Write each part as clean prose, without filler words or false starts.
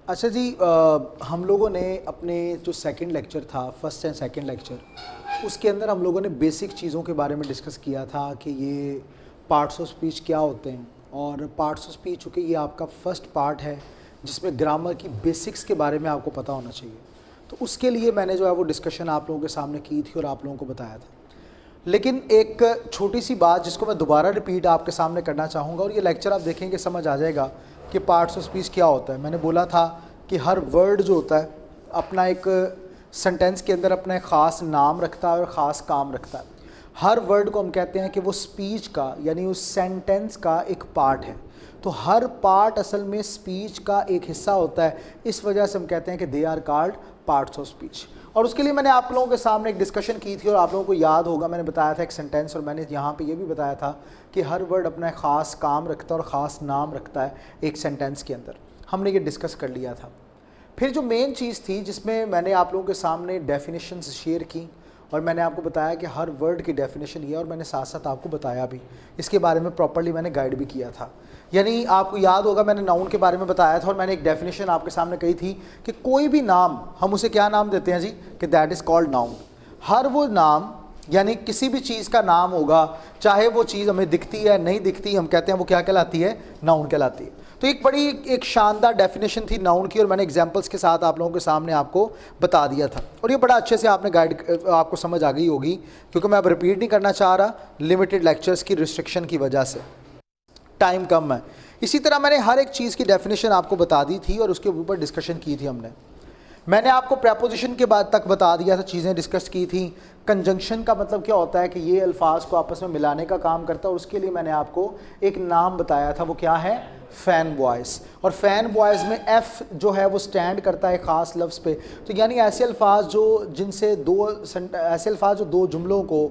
अच्छा जी, हम लोगों ने अपने जो सेकंड लेक्चर था, फर्स्ट एंड सेकंड लेक्चर, उसके अंदर हम लोगों ने बेसिक चीज़ों के बारे में डिस्कस किया था कि ये पार्ट्स ऑफ स्पीच क्या होते हैं। और पार्ट्स ऑफ स्पीच चूँकि ये आपका फर्स्ट पार्ट है जिसमें ग्रामर की बेसिक्स के बारे में आपको पता होना चाहिए, तो उसके लिए मैंने जो है वो डिस्कशन आप लोगों के सामने की थी और आप लोगों को बताया था। लेकिन एक छोटी सी बात जिसको मैं दोबारा रिपीट आपके सामने करना चाहूँगा, और ये लेक्चर आप देखेंगे समझ आ जाएगा कि पार्ट्स ऑफ स्पीच क्या होता है। मैंने बोला था कि हर वर्ड जो होता है अपना एक सेंटेंस के अंदर अपना एक ख़ास नाम रखता है और ख़ास काम रखता है। हर वर्ड को हम कहते हैं कि वो स्पीच का यानी उस सेंटेंस का एक पार्ट है। तो हर पार्ट असल में स्पीच का एक हिस्सा होता है, इस वजह से हम कहते हैं कि they are called parts of speech. और उसके लिए मैंने आप लोगों के सामने एक डिस्कशन की थी और आप लोगों को याद होगा मैंने बताया था एक सेंटेंस, और मैंने यहाँ पे ये भी बताया था कि हर वर्ड अपना एक ख़ास काम रखता है और ख़ास नाम रखता है एक सेंटेंस के अंदर। हमने ये डिस्कस कर लिया था। फिर जो मेन चीज़ थी जिसमें मैंने आप लोगों के सामने डेफिनेशंस शेयर की और मैंने आपको बताया कि हर वर्ड की डेफिनेशन ये, और मैंने साथ साथ आपको बताया भी, इसके बारे में प्रॉपर्ली मैंने गाइड भी किया था। यानी आपको याद होगा मैंने नाउन के बारे में बताया था और मैंने एक डेफिनेशन आपके सामने कही थी कि कोई भी नाम हम उसे क्या नाम देते हैं जी, कि दैट इज़ कॉल्ड नाउन। हर वो नाम यानी किसी भी चीज़ का नाम होगा, चाहे वो चीज़ हमें दिखती है नहीं दिखती, हम कहते हैं वो क्या कहलाती है, नाउन कहलाती है। तो एक बड़ी एक शानदार डेफिनेशन थी नाउन की और मैंने एग्जांपल्स के साथ आप लोगों के सामने आपको बता दिया था और ये बड़ा अच्छे से आपने गाइड आपको समझ आ गई होगी, क्योंकि मैं अब रिपीट नहीं करना चाह रहा लिमिटेड लेक्चर्स की रिस्ट्रिक्शन की वजह से, टाइम कम है। इसी तरह मैंने हर एक चीज़ की डेफिनेशन आपको बता दी थी और उसके ऊपर डिस्कशन की थी मैंने आपको प्रेपोजिशन के बाद तक बता दिया था, चीज़ें डिस्कस की थी। कंजंक्शन का मतलब क्या होता है कि ये अल्फाज को आपस में मिलाने का काम करता है और उसके लिए मैंने आपको एक नाम बताया था, वो क्या है, फ़ैन वॉइस। और फ़ैन वॉइस में एफ़ जो है वो स्टैंड करता है ख़ास लफ्ज़ पे। तो यानी ऐसे अल्फाज जो दो जुमलों को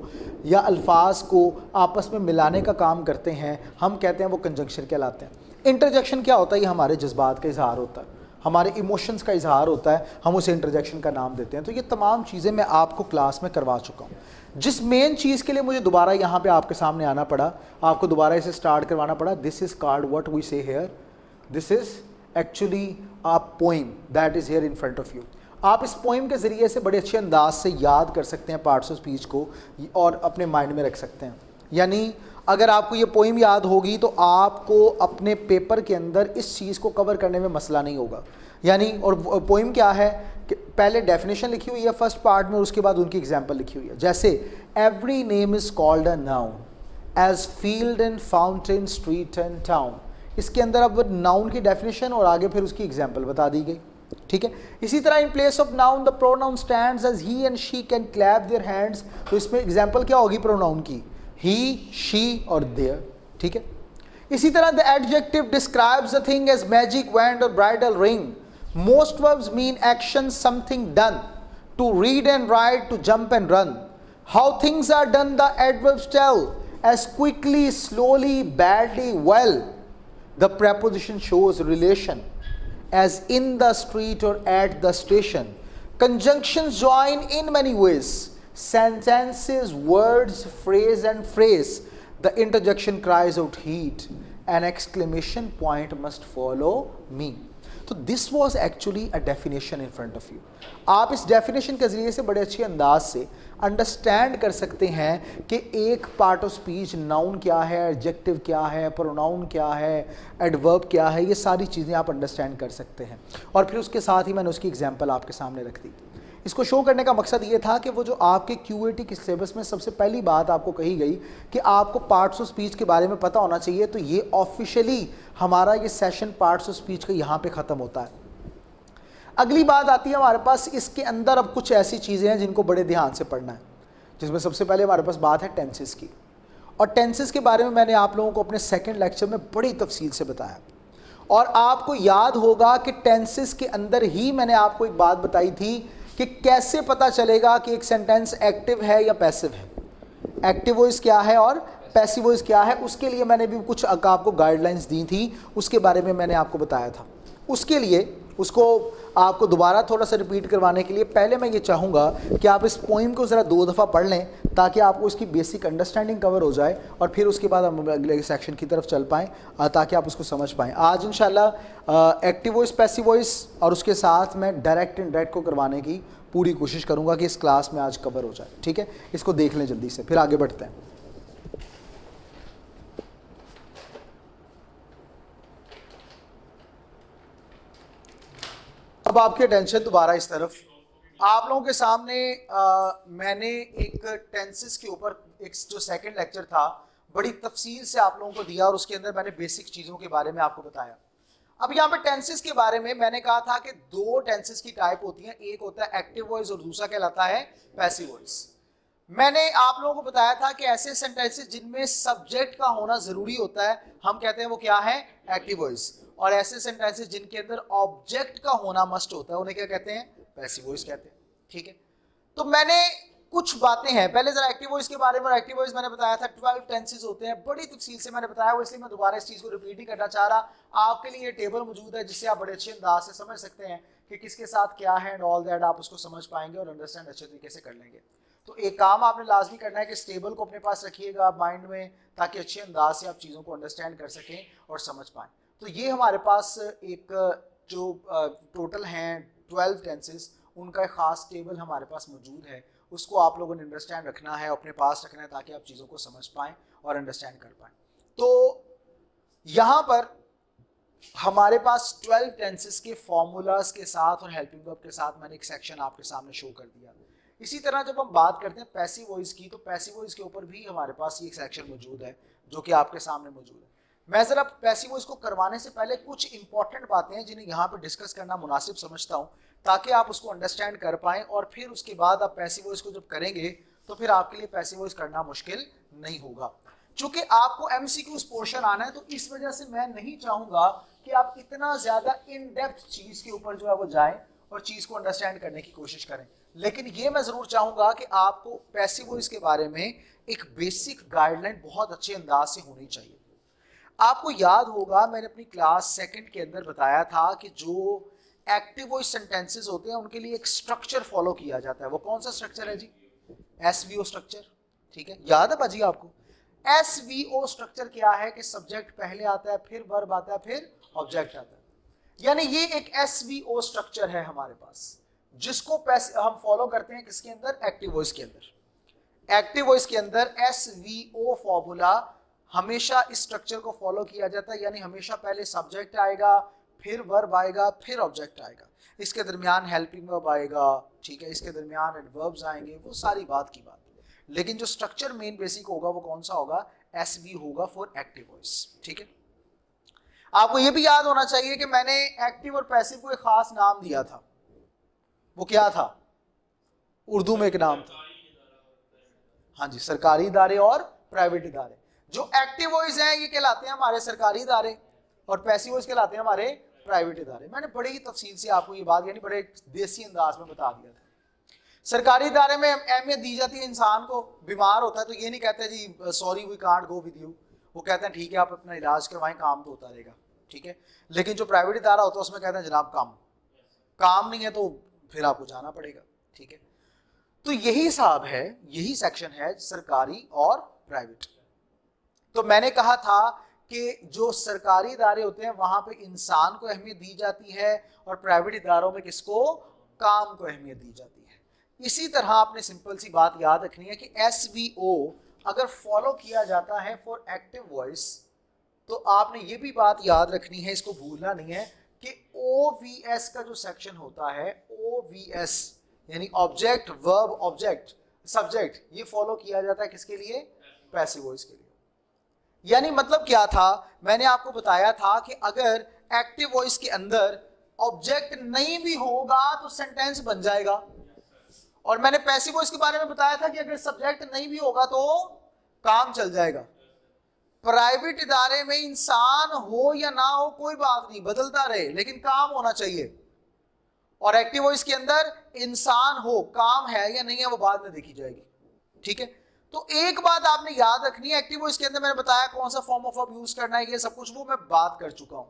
या अल्फाज को आपस में मिलाने का काम करते हैं, हम कहते हैं वो कंजंक्शन कहलाते हैं। इंटरजेक्शन क्या होता है, ये हमारे जज्बात का इजहार होता है, हमारे इमोशंस का इजहार होता है, हम उसे इंटरजेक्शन का नाम देते हैं। तो ये तमाम चीज़ें मैं आपको क्लास में करवा चुका हूँ। जिस मेन चीज़ के लिए मुझे दोबारा यहाँ पे आपके सामने आना पड़ा, आपको दोबारा इसे स्टार्ट करवाना पड़ा, this is called what we say here, this is actually a poem that is here in front of you. आप इस पोइम के ज़रिए से बड़े अच्छे अंदाज से याद कर सकते हैं पार्ट्स ऑफ स्पीच को और अपने माइंड में रख सकते हैं। यानी अगर आपको ये पोइम याद होगी तो आपको अपने पेपर के अंदर इस चीज़ को कवर करने में मसला नहीं होगा। यानी और पोइम क्या है कि पहले डेफिनेशन लिखी हुई है फर्स्ट पार्ट में, उसके बाद उनकी एग्जांपल लिखी हुई है। जैसे every name is called a noun as field and fountain street and town. इसके अंदर अब नाउन की डेफिनेशन और आगे फिर उसकी एग्जाम्पल बता दी गई, ठीक है। इसी तरह in place of noun the pronoun stands as he and she can clap their hands. तो इसमें एग्जाम्पल क्या होगी प्रोनाउन की, ही, शी और देयर, ठीक है। इसी तरह the adjective describes the thing as magic wand और bridal ring. Most verbs mean action, something done, to read and write, to jump and run. How things are done the adverbs tell, as quickly, slowly, badly, well. The preposition shows relation, as in the street or at the station. Conjunctions join in many ways. Sentences, words, phrase and phrase. The interjection cries out heat. An exclamation point must follow me. तो this was actually a definition in front of you. आप इस definition के ज़रिए से बड़े अच्छे अंदाज से अंडरस्टैंड कर सकते हैं कि एक पार्ट ऑफ स्पीच नाउन क्या है, एडजेक्टिव क्या है, प्रोनाउन क्या है, एडवर्ब क्या है, ये सारी चीज़ें आप अंडरस्टैंड कर सकते हैं। और फिर उसके साथ ही मैंने उसकी एग्जांपल आपके सामने रख दी। इसको शो करने का मकसद ये था कि वो जो आपके क्यूएटी के सिलेबस में सबसे पहली बात आपको कही गई कि आपको पार्ट्स ऑफ स्पीच के बारे में पता होना चाहिए, तो ये ऑफिशियली हमारा ये सेशन पार्ट्स ऑफ स्पीच का यहाँ पे ख़त्म होता है। अगली बात आती है हमारे पास, इसके अंदर अब कुछ ऐसी चीज़ें हैं जिनको बड़े ध्यान से पढ़ना है, जिसमें सबसे पहले हमारे पास बात है टेंसेस की। और टेंसेस के बारे में मैंने आप लोगों को अपने सेकेंड लेक्चर में बड़ी तफसील से बताया और आपको याद होगा कि टेंसेस के अंदर ही मैंने आपको एक बात बताई थी कि कैसे पता चलेगा कि एक सेंटेंस एक्टिव है या पैसिव है, एक्टिव वॉइस क्या है और पैसिव वॉइस क्या है। उसके लिए मैंने भी कुछ आपको गाइडलाइंस दी थी, उसके बारे में मैंने आपको बताया था। उसको आपको दोबारा थोड़ा सा रिपीट करवाने के लिए पहले मैं ये चाहूँगा कि आप इस पोइम को ज़रा 2 दफ़ा पढ़ लें ताकि आपको इसकी बेसिक अंडरस्टैंडिंग कवर हो जाए और फिर उसके बाद हम अगले सेक्शन की तरफ चल पाएँ ताकि आप उसको समझ पाएँ। आज इंशाल्लाह एक्टिव वॉइस, पैसिव वॉइस और उसके साथ मैं डायरेक्ट इनडायरेक्ट को करवाने की पूरी कोशिश करूँगा कि इस क्लास में आज कवर हो जाए। ठीक है, इसको देख लें जल्दी से, फिर आगे बढ़ते हैं। अब आपकी अटेंशन दोबारा इस तरफ, आप लोगों के सामने मैंने एक टेंसेस के ऊपर एक जो सेकंड लेक्चर था बड़ी तफसील से आप लोगों को दिया और उसके अंदर मैंने बेसिक चीज़ों के बारे में आपको बताया। अब यहाँ पे टेंसेस के बारे में मैंने कहा था कि 2 टेंसेस की टाइप होती हैं, एक होता है एक्टिव वॉइस और दूसरा कहलाता है पैसिव वॉइस। मैंने आप लोगों को बताया था कि ऐसे सेंटेंसेस जिनमें सब्जेक्ट का होना जरूरी होता है हम कहते हैं वो क्या है, एक्टिव वॉइस, और ऐसे सेंटेंसेस जिनके अंदर ऑब्जेक्ट का होना मस्ट होता है उन्हें क्या कहते हैं, पैसिव वॉइस कहते हैं। ठीक है, तो मैंने कुछ बातें हैं, पहले जरा एक्टिव वॉइस के बारे में। एक्टिव वॉइस मैंने बताया था 12 टेंसेस होते हैं, बड़ी तफसील से मैंने बताया वो, इसलिए मैं दोबारा इस चीज को रिपीट ही करना चाह रहा। आपके लिए ये टेबल मौजूद है जिससे आप बड़े अच्छे अंदाज से समझ सकते हैं कि किसके साथ क्या है एंड ऑल दैट, आप उसको समझ पाएंगे और अंडरस्टैंड अच्छे तरीके से कर लेंगे। तो एक काम आपने लाजमी करना है कि इस टेबल को अपने पास रखिएगा माइंड में ताकि अच्छे अंदाज से आप चीज़ों को अंडरस्टैंड कर सकें और समझ पाएं। तो ये हमारे पास एक जो टोटल हैं 12 टेंसेस, उनका एक ख़ास टेबल हमारे पास मौजूद है, उसको आप लोगों ने अंडरस्टैंड रखना है, अपने पास रखना है ताकि आप चीज़ों को समझ पाएँ और अंडरस्टैंड कर पाएँ। तो यहाँ पर हमारे पास 12 टेंसेस के फॉर्मूलाज के साथ और हेल्पिंग वर्ब के साथ मैंने एक सेक्शन आपके सामने शो कर दिया। इसी तरह जब हम बात करते हैं पैसिव वॉइस की, तो पैसिव वॉइस के ऊपर भी हमारे पास ये एक सेक्शन मौजूद है जो कि आपके सामने मौजूद है। मैं ज़रा पैसिव वॉइस को करवाने से पहले कुछ इंपॉर्टेंट बातें हैं जिन्हें यहाँ पे डिस्कस करना मुनासिब समझता हूँ ताकि आप उसको अंडरस्टैंड कर पाएँ और फिर उसके बाद आप पैसिव वॉइस को जब करेंगे तो फिर आपके लिए पैसिव वॉइस करना मुश्किल नहीं होगा। चूंकि आपको MCQs पोर्शन आना है तो इस वजह से मैं नहीं चाहूँगा कि आप इतना ज़्यादा इन डेप्थ चीज़ के ऊपर जो है वो जाएं और चीज़ को अंडरस्टैंड करने की कोशिश करें, लेकिन ये मैं ज़रूर चाहूँगा कि आपको पैसिव वॉइस के बारे में एक बेसिक गाइडलाइन बहुत अच्छे अंदाज से होनी चाहिए। आपको याद होगा मैंने अपनी क्लास 2nd के अंदर बताया था कि जो एक्टिव वॉइस सेंटेंसेस होते हैं उनके लिए एक स्ट्रक्चर फॉलो किया जाता है। वो कौन सा स्ट्रक्चर है जी? SVO structure. ठीक है, याद है बाजी आपको? SVO स्ट्रक्चर क्या है कि सब्जेक्ट पहले आता है, फिर वर्ब आता है, फिर ऑब्जेक्ट आता है। यानी ये एक SVO स्ट्रक्चर है हमारे पास जिसको हम फॉलो करते हैं किसके अंदर? एक्टिव वॉइस के अंदर। एक्टिव वॉइस के अंदर SVO फॉर्मूला हमेशा इस स्ट्रक्चर को फॉलो किया जाता है, यानी हमेशा पहले सब्जेक्ट आएगा, फिर वर्ब आएगा, फिर ऑब्जेक्ट आएगा, इसके दरमियान हेल्पिंग वर्ब आएगा, ठीक है, इसके दरमियान एडवर्ब्स आएंगे, वो सारी बात की बात। लेकिन जो स्ट्रक्चर मेन बेसिक होगा वो कौन सा होगा? SV होगा फॉर एक्टिव वॉइस। ठीक है, आपको ये भी याद होना चाहिए कि मैंने एक्टिव और पैसिव को एक खास नाम दिया था। वो क्या था? उर्दू में एक नाम था, हाँ जी, सरकारी इदारे और प्राइवेट इदारे। जो एक्टिव वॉइस हैं ये कहलाते हैं हमारे सरकारी इदारे और पैसिव वॉइस कहलाते हैं हमारे प्राइवेट इदारे। मैंने बड़ी ही तफसील से आपको ये बात यानी बड़े देसी अंदाज में बता दिया था। सरकारी इदारे में अहमियत दी जाती है, इंसान को बीमार होता है तो ये नहीं कहते जी sorry we can't go with you, वो कहते हैं ठीक है आप अपना इलाज करवाएं, काम तो होता रहेगा। ठीक है, लेकिन जो प्राइवेट इदारा होता है उसमें कहते हैं जनाब काम नहीं है तो फिर आपको जाना पड़ेगा। ठीक है, तो यही हिसाब है, यही सेक्शन है सरकारी और प्राइवेट। तो मैंने कहा था कि जो सरकारी इदारे होते हैं वहां पे इंसान को अहमियत दी जाती है और प्राइवेट इदारों में किसको? काम को अहमियत दी जाती है। इसी तरह आपने सिंपल सी बात याद रखनी है कि SVO अगर फॉलो किया जाता है फॉर एक्टिव वॉइस तो आपने ये भी बात याद रखनी है, इसको भूलना नहीं है कि OVS का जो सेक्शन होता है, OVS यानी ऑब्जेक्ट वर्ब ऑब्जेक्ट सब्जेक्ट, ये फॉलो किया जाता है किसके लिए? पैसिव वॉइस के लिए। यानी मतलब क्या था? मैंने आपको बताया था कि अगर एक्टिव वॉइस के अंदर ऑब्जेक्ट नहीं भी होगा तो सेंटेंस बन जाएगा, और मैंने पैसिव वॉइस के बारे में बताया था कि अगर सब्जेक्ट नहीं भी होगा तो काम चल जाएगा। प्राइवेट इदारे में इंसान हो या ना हो कोई बात नहीं, बदलता रहे लेकिन काम होना चाहिए, और एक्टिव वॉइस के अंदर इंसान हो, काम है या नहीं है वो बाद में देखी जाएगी। ठीक है, तो एक बात आपने याद रखनी है, एक्टिव वॉइस के अंदर मैंने बताया कौन सा फॉर्म ऑफ वर्ब यूज करना है, ये सब कुछ वो मैं बात कर चुका हूं।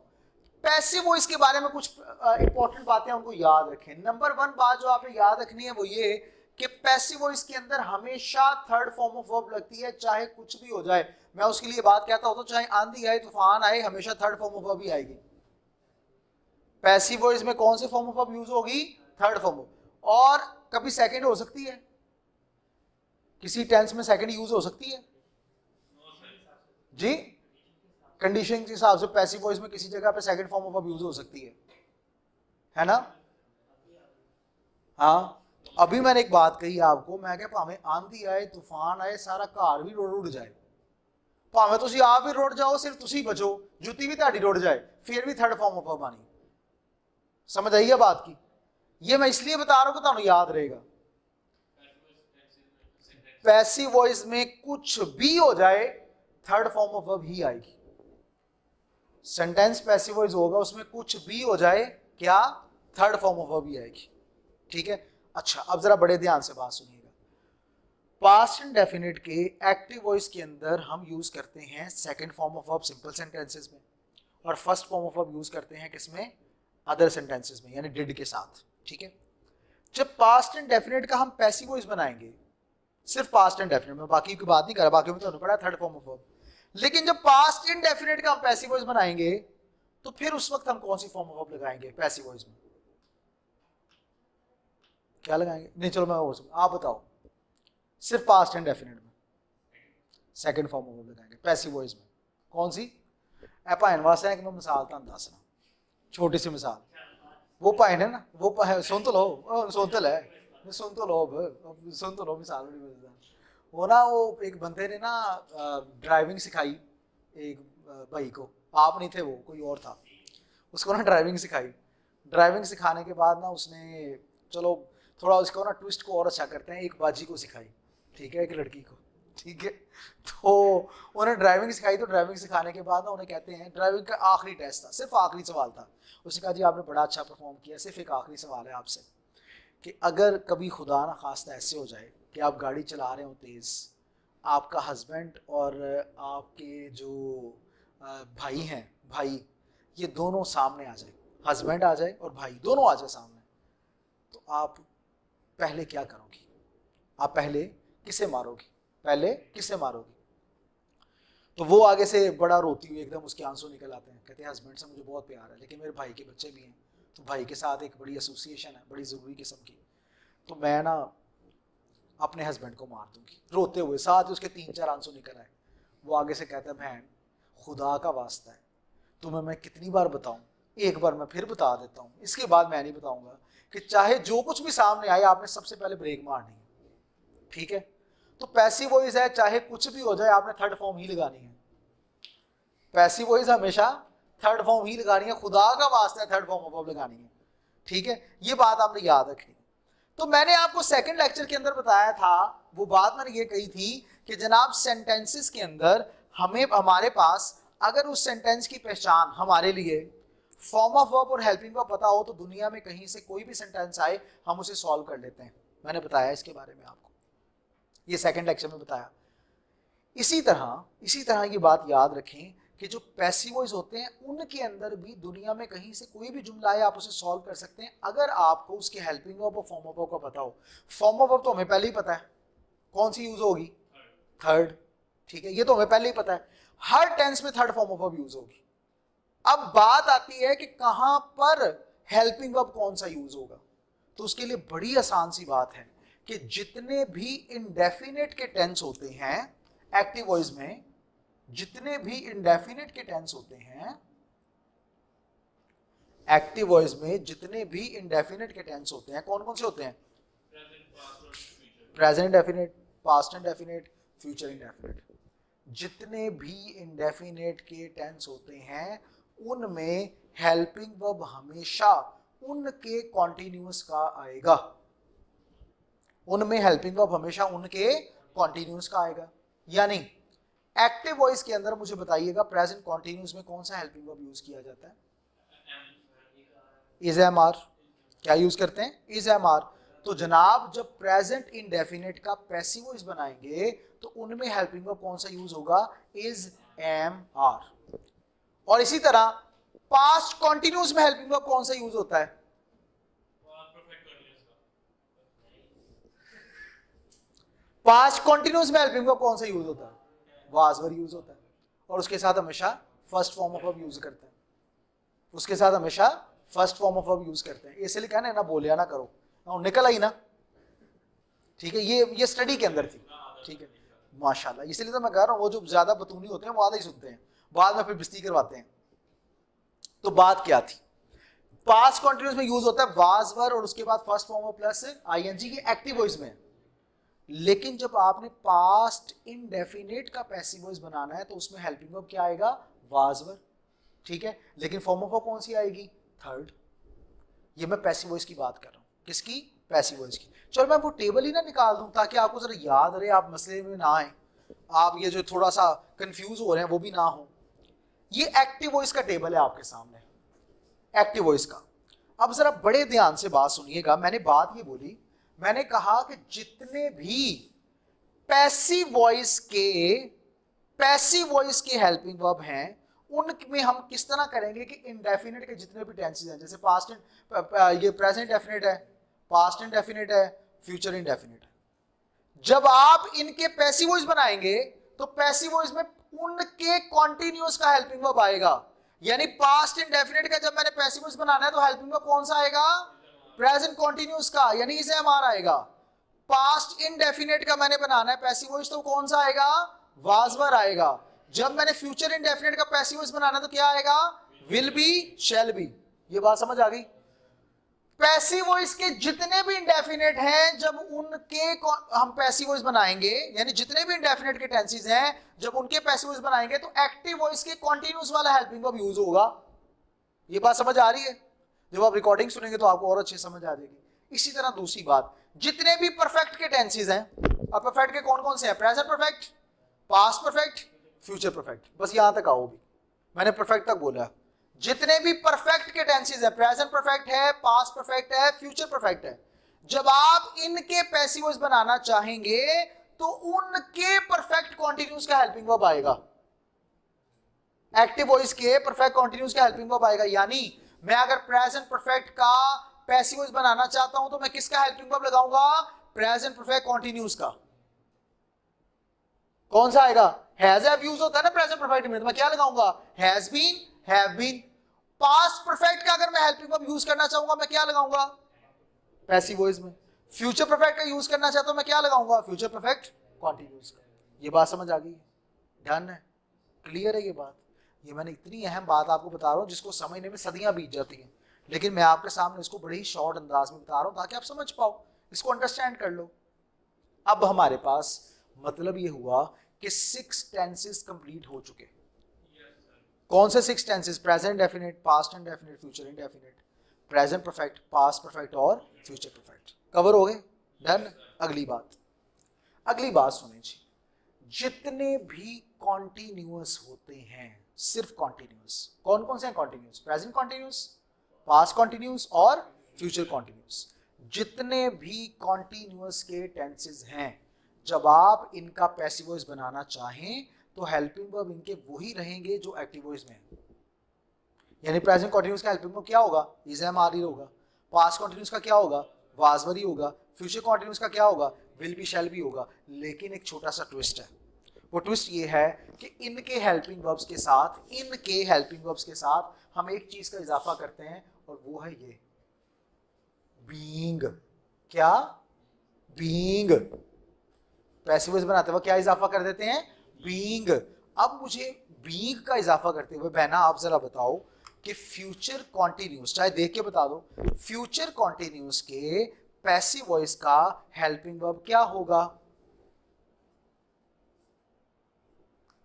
पैसिव वॉइस के बारे में कुछ इंपॉर्टेंट बातें उनको याद रखें। नंबर 1 बात जो आपने याद रखनी है वो ये कि पैसिव वॉइस के अंदर हमेशा थर्ड फॉर्म ऑफ वर्ब लगती है, चाहे कुछ भी हो जाए। मैं उसके लिए बात कहता हूं तो चाहे आंधी आए तूफान आए, हमेशा थर्ड फॉर्म ऑफ वर्ब ही आएगी। पैसिव वॉइस में कौन सी फॉर्म ऑफ वर्ब यूज होगी? Third form. और कभी सेकंड हो सकती है, किसी टेंस में सेकंड यूज हो सकती है जी, कंडीशन के हिसाब से पैसिव वॉइस में किसी जगह पे second form of verb use हो सकती है ना? हाँ, तो अभी मैंने एक बात कही आपको, मैं क्या भावें आंधी आए तूफान आए सारा घर भी रुड़ जाए, भावें तुसी आप भी रुड़ जाओ, सिर्फ तुसी बचो, जुत्ती भी ताड़ी रुड़ जाए, फिर भी थर्ड फॉर्म ऑफ वर्ब आनी। समझ आई है बात की? ये मैं इसलिए बता रहा हूं कि तुहानू याद रहेगा। पैसिव वॉइस में कुछ भी हो जाए थर्ड फॉर्म ऑफ वर्ब ही आएगी। सेंटेंस पैसिव वॉइस होगा, उसमें कुछ भी हो जाए, क्या? थर्ड फॉर्म ऑफ वर्ब ही आएगी। ठीक है? अच्छा, अब जरा बड़े ध्यान से बात सुनिएगा। पास्ट इंडेफिनिट के एक्टिव वॉइस के अंदर हम यूज करते हैं second form of verb simple sentences में, और first form of verb use करते हैं किसमें? अदर सेंटेंसेस में, यानी डिड के साथ। ठीक है? जब पास्ट इंडेफिनिट का हम पैसिव वॉइस बनाएंगे, सिर्फ पास्ट इंडेफिनिट में, बाकी की बात नहीं कर रहा, बाकी में तो पड़ा थर्ड फॉर्म ऑफ वर्ब, लेकिन जब पास्ट इंडेफिनिट का हम पैसिव वॉइस बनाएंगे तो फिर उस वक्त हम कौन सी फॉर्म ऑफ वर्ब लगाएंगे पैसिव वॉइस में? क्या लगाएंगे? नहीं चलो मैं और आप बताओ। सिर्फ पास्ट इंडेफिनिट में सेकंड फॉर्म ऑफ वर्ब लगाएंगे पैसिव वॉइस में, कौन सी? ए भाइन वास्ते है कि मैं मिसाल तुहानू दसना, छोटी सी मिसाल। वो भाइन है ना, वो सुन तो लो, सुन तो ले, सुन तो लो मिसाल। वो ना, वो एक बंदे ने ना ड्राइविंग सिखाई एक भाई को, आप नहीं थे वो, कोई और था, उसको ना ड्राइविंग सिखाई। ड्राइविंग सिखाने के बाद ना उसने, चलो थोड़ा उसको ना ट्विस्ट को और अच्छा करते हैं, एक बाजी को सिखाई, ठीक है, एक लड़की को, ठीक है। तो उन्हें ड्राइविंग सिखाई, तो ड्राइविंग सिखाने के बाद ना उन्हें कहते हैं, ड्राइविंग का आखिरी टेस्ट था, सिर्फ आखिरी सवाल था। उसने कहा जी आपने बड़ा अच्छा परफॉर्म किया, सिर्फ एक आखिरी सवाल है आपसे कि अगर कभी खुदा ना खास्ता ऐसे हो जाए कि आप गाड़ी चला रहे हो तेज़, आपका हस्बैंड और आपके जो भाई हैं, भाई ये दोनों सामने आ जाए, हस्बैंड आ जाए और भाई दोनों आ जाए सामने, तो आप पहले क्या करोगी? आप पहले किसे मारोगी? पहले किसे मारोगी? तो वो आगे से बड़ा रोती हुई, एकदम उसके आंसू निकल आते हैं, कहते हैं हस्बैंड से मुझे बहुत प्यार है, लेकिन मेरे भाई के बच्चे भी हैं, तो भाई के साथ एक बड़ी एसोसिएशन है, बड़ी ज़रूरी किस्म की, तो मैं ना अपने हस्बैंड को मार दूंगी। रोते हुए साथ उसके 3-4 आंसू निकल आए। वो आगे से कहता है बहन खुदा का वास्ता है, तुम्हें मैं कितनी बार बताऊं, एक बार मैं फिर बता देता हूँ, इसके बाद मैं नहीं बताऊंगा, कि चाहे जो कुछ भी सामने आए आपने सबसे पहले ब्रेक मारनी है। ठीक है? तो पैसिव वॉइस है, चाहे कुछ भी हो जाए आपने थर्ड फॉर्म ही लगानी है। पैसिव वॉइस हमेशा थर्ड फॉर्म ही लगानी है, खुदा का वास्ता है थर्ड फॉर्म ऑफ लगानी है। ठीक है? ये बात आपने याद रखनी। तो मैंने आपको सेकंड लेक्चर के अंदर बताया था, वो बात मैंने ये कही थी कि जनाब सेंटेंसेस के अंदर हमें, हमारे पास अगर उस सेंटेंस की पहचान हमारे लिए फॉर्म ऑफ वर्ब और हेल्पिंग वर्ब पता हो, तो दुनिया में कहीं से कोई भी सेंटेंस आए हम उसे सॉल्व कर लेते हैं। मैंने बताया इसके बारे में आपको, ये सेकंड लेक्चर में बताया। इसी तरह ये बात याद रखें कि जो पैसिव वॉइस होते हैं उनके अंदर भी दुनिया में कहीं से कोई भी जुमला है आप उसे सॉल्व कर सकते हैं, अगर आपको उसके हेल्पिंग वर्ब और फॉर्म ऑफ वर्ब का पता हो। फॉर्म ऑफ वर्ब तो हमें पहले ही पता है कौन सी यूज होगी, थर्ड। ठीक है? ये तो हमें पहले ही पता है, हर टेंस में third form of verb use होगी। अब बात आती है कि कहां पर हेल्पिंग वर्ब कौन सा यूज होगा, तो उसके लिए बड़ी आसान सी बात है कि जितने भी इंडेफिनिट के टेंस होते हैं एक्टिव वॉइस में, जितने भी इंडेफिनिट के टेंस होते हैं एक्टिव वॉइस में, जितने भी इंडेफिनिट के टेंस होते हैं, कौन कौन से होते हैं? Present indefinite, past indefinite, future indefinite. जितने भी इंडेफिनिट के टेंस होते हैं उनमें हेल्पिंग वर्ब हमेशा उनके कॉन्टिन्यूअस का आएगा, उनमें हेल्पिंग वर्ब हमेशा उनके कॉन्टिन्यूअस का आएगा। यानी एक्टिव वॉइस के अंदर मुझे बताइएगा प्रेजेंट कॉन्टिन्यूअस में कौन सा हेल्पिंग वर्ब यूज किया जाता है? Is am are. क्या यूज करते हैं? Is am are. तो जनाब जब प्रेजेंट इंडेफिनिट का पैसिव वॉइस बनाएंगे तो उनमें हेल्पिंग वर्ब कौन सा यूज होगा? Is am are. और इसी तरह पास्ट कॉन्टिन्यूस में हेल्पिंग वर्ब कौन सा यूज होता है? पास्ट कॉन्टिन्यूस में हेल्पिंग वर्ब कौन सा यूज होता है? वाज वर यूज होता है, और उसके साथ हमेशा first form of verb use करते हैं, उसके साथ हमेशा first form of verb use करते हैं। इसलिए कहना है ना बोलिया ना करो, निकल आई ना, ठीक है, ये स्टडी के अंदर थी, ठीक है माशाल्लाह। इसलिए तो मैं कह रहा हूँ वो जो ज्यादा बतूनी होते हैं वो आधा ही सुनते हैं, बाद में फिर बिस्ती करवाते हैं। तो बात क्या थी? पास्ट कॉन्टिन्यूस में यूज होता है वाज वर और उसके बाद first form of plus ING की एक्टिव वॉइस में। लेकिन जब आपने पास्ट इंडेफिनिट का पैसिव वॉइस बनाना है तो उसमें हेल्पिंग वर्ब क्या आएगा? वाज वर, ठीक है। लेकिन फॉर्म ऑफ वर्ब कौन सी आएगी? थर्ड। ये मैं पैसिव वॉइस की बात कर रहा हूँ, किसकी? पैसिव वॉइस की। चलो मैं वो टेबल ही ना निकाल दूं ताकि आपको जरा याद रहे, आप मसले में ना आए, आप ये जो थोड़ा सा कंफ्यूज हो रहे हैं वो भी ना हो। ये एक्टिव वॉइस का टेबल है आपके सामने, एक्टिव वॉइस का। अब जरा बड़े ध्यान से बात सुनिएगा, मैंने बात ये बोली, मैंने कहा कि जितने भी पैसिव वॉइस के हेल्पिंग वर्ब हैं उनमें हम किस तरह करेंगे कि इंडेफिनिट के जितने भी टेंसेस हैं, जैसे पास्ट ये प्रेजेंट डेफिनिट है, पास्ट इंडेफिनिट है, फ्यूचर इंडेफिनिट है, जब आप इनके पैसिव वॉइस बनाएंगे तो पैसिव वॉइस में उनके कॉन्टिन्यूअस का हेल्पिंग वर्ब आएगा। यानी पास्ट इंडेफिनिट का जब मैंने पैसिव वॉइस बनाना है तो हेल्पिंग वर्ब कौन सा आएगा? प्रेजेंट कॉन्टिन्यूअस का, यानी इसे हमारा आएगा। पास्ट इंडेफिनिट का मैंने बनाना है पैसिव वॉइस तो कौन सा आएगा? वाज वर आएगा। जब मैंने फ्यूचर इंडेफिनिट का पैसिव वॉइस बनाना है तो क्या आएगा? Will be, shall be. ये बात समझ आ गई? पैसिव वॉइस के जितने भी इंडेफिनिट हैं जब उनके हम पैसिव वॉइस बनाएंगे, यानी जितने भी इंडेफिनिट के टेंसेस हैं जब उनके पैसिव वॉइस बनाएंगे तो एक्टिव वॉइस के कॉन्टिन्यूअस वाला हेल्पिंग वर्ब यूज होगा। ये बात समझ आ रही है? जब आप रिकॉर्डिंग सुनेंगे तो आपको और अच्छे समझ आ जाएगी। इसी तरह दूसरी बात, जितने भी परफेक्ट के टेंसेस हैं, अब परफेक्ट के कौन कौन से हैं? Present perfect, past perfect, future perfect. बस यहां तक आओ भी, मैंने परफेक्ट तक बोला। जितने भी परफेक्ट के टेंसेस है, प्रेजेंट परफेक्ट है, पास्ट परफेक्ट है, फ्यूचर परफेक्ट है, जब आप इनके पैसिव वॉइस बनाना चाहेंगे तो उनके परफेक्ट कॉन्टिन्यूअस का हेल्पिंग वर्ब आएगा। एक्टिव वॉइस के परफेक्ट कॉन्टिन्यूअस का हेल्पिंग वर्ब आएगा। यानी मैं अगर प्रेजेंट परफेक्ट का पैसिव वॉइस बनाना चाहता हूं तो मैं किसका हेल्पिंग वर्ब लगाऊंगा? प्रेजेंट परफेक्ट कॉन्टिन्यूअस का। कौन सा आएगा? हैज हैव यूज होता है ना प्रेजेंट परफेक्ट में, तो मैं क्या लगाऊंगा? Has been, have been. Past perfect का अगर मैं हेल्पिंग वर्ब यूज करना चाहूंगा मैं क्या लगाऊंगा? पैसिव वॉइस में। फ्यूचर परफेक्ट का यूज करना चाहता हूं मैं क्या लगाऊंगा? फ्यूचर परफेक्ट कॉन्टिन्यूअस का। ये बात समझ आ गई? ध्यान है? क्लियर है ये बात? ये मैंने इतनी अहम बात आपको बता रहा हूं जिसको समझने में सदियां बीत जाती हैं, लेकिन मैं आपके सामने इसको बड़े ही शॉर्ट अंदाज में बता रहा हूं ताकि आप समझ पाओ, इसको अंडरस्टैंड कर लो। अब हमारे पास मतलब ये हुआ कि 6 टेंसेस कंप्लीट हो चुके। कौन से 6 tenses? Present definite, past indefinite, future indefinite, present perfect, past perfect और फ्यूचर परफेक्ट। कवर हो गए? डन। अगली बात सुनिए जी, जितने भी कॉन्टिन्यूअस होते हैं, सिर्फ कॉन्टिन्यूअस, कौन कौन से हैं continuous? Present continuous, past continuous और फ्यूचर कॉन्टिन्यूअस। जितने भी कॉन्टिन्यूअस के टेंसेस हैं जब आप इनका पैसिव वॉइस बनाना चाहें तो हेल्पिंग वर्ब इनके वही रहेंगे जो एक्टिव वॉइस में है। यानी प्रेजेंट कॉन्टिन्यूअस का हेल्पिंग वर्ब क्या होगा? इज एम आर ही होगा। पास्ट कॉन्टिन्यूअस का क्या होगा? वाज वर ही होगा। फ्यूचर कॉन्टिन्यूअस का क्या होगा? विल बी, शैल बी होगा। लेकिन एक छोटा सा ट्विस्ट है, वो ट्विस्ट ये है कि इनके हेल्पिंग वर्ब्स के साथ हम एक चीज का इजाफा करते हैं और वो है ये बीइंग। क्या? बीइंग। पैसिव वॉइस बनाते हुए क्या इजाफा कर देते हैं? बीइंग। अब मुझे बीइंग का इजाफा करते हुए बहना आप जरा बताओ कि फ्यूचर कॉन्टिन्यूअस, चाहे देख के बता दो, फ्यूचर कॉन्टिन्यूअस के पैसिव वॉइस का हेल्पिंग वर्ब क्या होगा?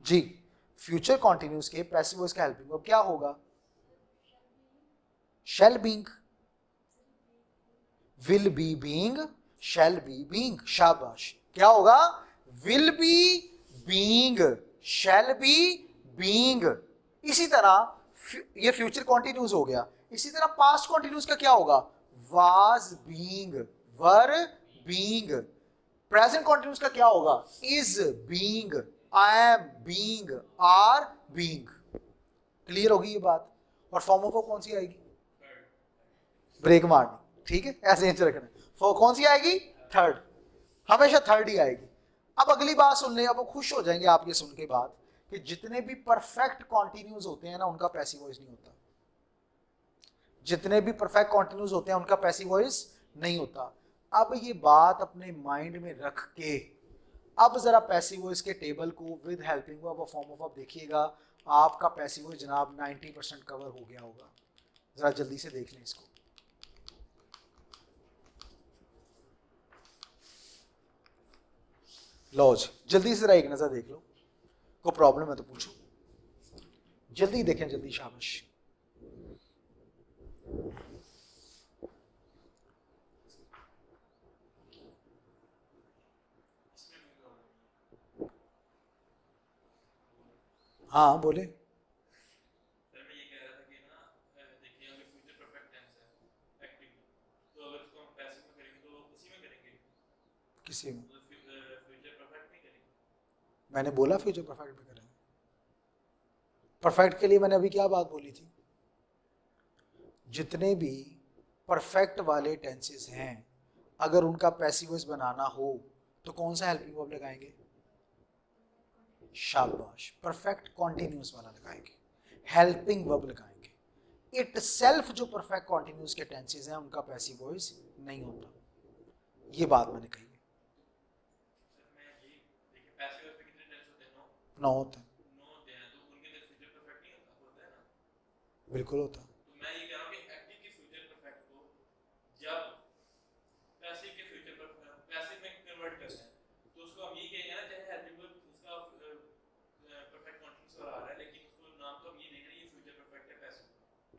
जी, फ्यूचर कॉन्टिन्यूअस के पैसिव वॉइस का हेल्पिंग वर्ब क्या होगा? Shall being. Will be being, shall be being. शाबाश। क्या होगा? Will be being, shall be being. इसी तरह ये फ्यूचर कॉन्टिन्यूअस हो गया। इसी तरह पास्ट कॉन्टिन्यूअस का क्या होगा? Was being, were being. Present continuous का क्या होगा? Is being, I am being, are being. Clear होगी ये बात? और फॉर्म ऑफ वर्ब कौन सी आएगी? ब्रेक मारनी, ठीक है, ऐसे आंसर रखना। कौन सी आएगी? थर्ड, हमेशा थर्ड ही आएगी। अब अगली बात सुन ले, अब वो खुश हो जाएंगे आप ये सुन के बाद कि जितने भी परफेक्ट कॉन्टिन्यूज होते हैं ना उनका पैसिव वॉइस नहीं होता। जितने भी परफेक्ट कॉन्टिन्यूज होते हैं उनका पैसिव वॉइस नहीं होता। अब ये बात अपने माइंड में रख के अब जरा पैसिव वॉइस के टेबल को विद हेल्पिंग वर्ब और फॉर्म ऑफ वर्ब देखिएगा, आपका पैसिव वॉइस जनाब 90% कवर हो गया होगा। जरा जल्दी से देख लें इसको। लो जी, जल्दी से जरा एक नजर देख लो, कोई प्रॉब्लम है तो पूछो, जल्दी देखें, जल्दी, शाबाश। हाँ बोले। सर मैं ये कह रहा था कि ना, देखिए अगर फ्यूचर परफेक्ट टेंस है एक्टिव, तो अगर इसको हम पैसिव में करेंगे तो उसी में करेंगे, किसी में फ्यूचर परफेक्ट नहीं करेंगे। मैंने बोला फ्यूचर परफेक्ट में करेंगे। परफेक्ट के लिए मैंने अभी क्या बात बोली थी? जितने भी परफेक्ट वाले टेंसेस हैं अगर उनका पैसिव वॉइस बनाना हो तो कौन सा हेल्पिंग वर्ब लगाएंगे? शाबाश, परफेक्ट कॉन्टिन्यूस वाला लगाएंगे, हेल्पिंग वर्ब लगाएंगे। इट सेल्फ जो परफेक्ट कॉन्टिन्यूस के टेंसेस हैं उनका पैसिव वॉइस नहीं होता, ये बात मैंने कही है। सर मैं ये देखिए पैसिव वॉइस में कितने टेंस होते हैं? नौ होता है। 9 होते हैं, तो उनके अंदर फ्यूचर परफेक्ट नहीं होता है ना? बिल्कुल होता है। तो मैं ये कह रहा हूँ कि एक्टिव के फ्यूचर परफेक्ट को जब पैसिव के फ्यूचर पैसिव में कन्वर्ट करना है तो उसको हम ये कहेंगे ना, चाहे हेल्पिंग वर्ब उसका परफेक्ट कॉन्टिन्यूस वाला आ रहा है, लेकिन उसको नाम तो हम ये नहीं करेंगे ये फ्यूचर परफेक्ट है पैसिव।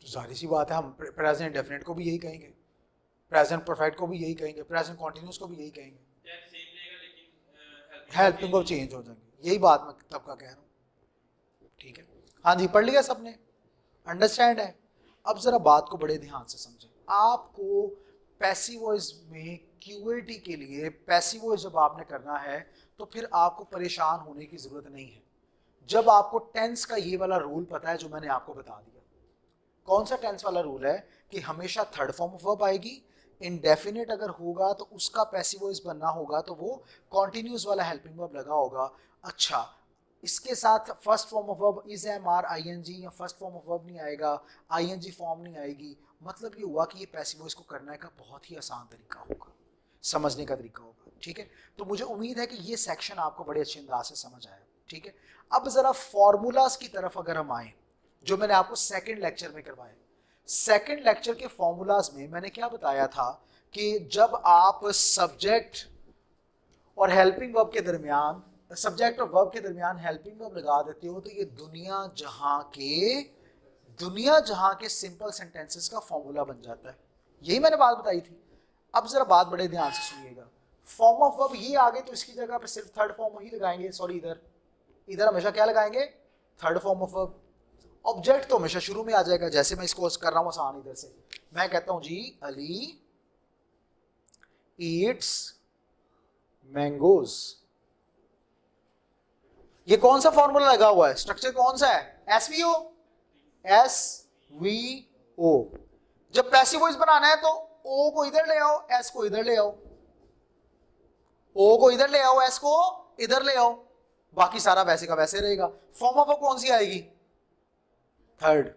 तो जाहिर सी बात है हम प्रेजेंट डेफिनेट को भी यही कहेंगे, प्रेजेंट परफेक्ट को भी यही कहेंगे, प्रेजेंट कॉन्टिन्यूस को भी यही कहेंगे। टेंस सेम रहेगा लेकिन हेल्पिंग वर्ब चेंज हो जाएंगे, यही बात मैं तब का कह रहा हूँ। ठीक है, हाँ जी, पढ़ लिया सबने, अंडरस्टैंड है? अब जरा बात को बड़े ध्यान से समझें। आपको पैसिव वॉइस में क्यूएटी के लिए पैसिव वॉइस जब आपने करना है तो फिर आपको परेशान होने की जरूरत नहीं है। जब आपको टेंस का ये वाला रूल पता है जो मैंने आपको बता दिया। कौन सा टेंस वाला रूल है? कि हमेशा थर्ड फॉर्म ऑफ वर्ब आएगी, इनडेफिनेट अगर होगा तो उसका पैसिव वॉइस बनना होगा तो वो कॉन्टिन्यूस वाला हेल्पिंग वर्ब लगा होगा। अच्छा, इसके साथ first form of verb is am are I N G या फर्स्ट फॉर्म ऑफ वर्ब नहीं आएगा, आई एन जी फॉर्म नहीं आएगी। मतलब ये हुआ कि ये पैसिव वॉइस को करने का बहुत ही आसान तरीका होगा, समझने का तरीका होगा। ठीक है, तो मुझे उम्मीद है कि ये सेक्शन आपको बड़े अच्छे अंदाज से समझ आया। ठीक है, अब जरा फॉर्मूलाज की तरफ अगर हम आए जो मैंने आपको सेकंड लेक्चर में करवाए। सेकंड लेक्चर के फॉर्मूलाज में मैंने क्या बताया था कि जब आप सब्जेक्ट और हेल्पिंग वर्ब के दरमियान, सब्जेक्ट और वर्ब के दरमियान हेल्पिंग वर्ब लगा देते हो तो ये दुनिया जहां के सिंपल सेंटेंसेस का फॉर्मूला बन जाता है। यही मैंने बात बताई थी। अब जरा बात बड़े ध्यान से सुनिएगा। फॉर्म ऑफ वर्ब ये आ गए तो इसकी जगह पर सिर्फ थर्ड फॉर्म ही लगाएंगे, सॉरी इधर हमेशा क्या लगाएंगे? Third form of verb. Object तो हमेशा शुरू में आ जाएगा, जैसे मैं इसको कर रहा हूं आसान, इधर से मैं कहता हूं जी अली ईट्स मैंगोज। ये कौन सा फॉर्मूला लगा हुआ है? स्ट्रक्चर कौन सा है? SVO, SVO. जब पैसिव वॉइस बनाना है तो ओ को इधर ले आओ, एस को इधर ले आओ, ओ को इधर ले आओ, एस को इधर ले आओ, बाकी सारा वैसे का वैसे रहेगा। फॉर्म ऑफ कौन सी आएगी? थर्ड।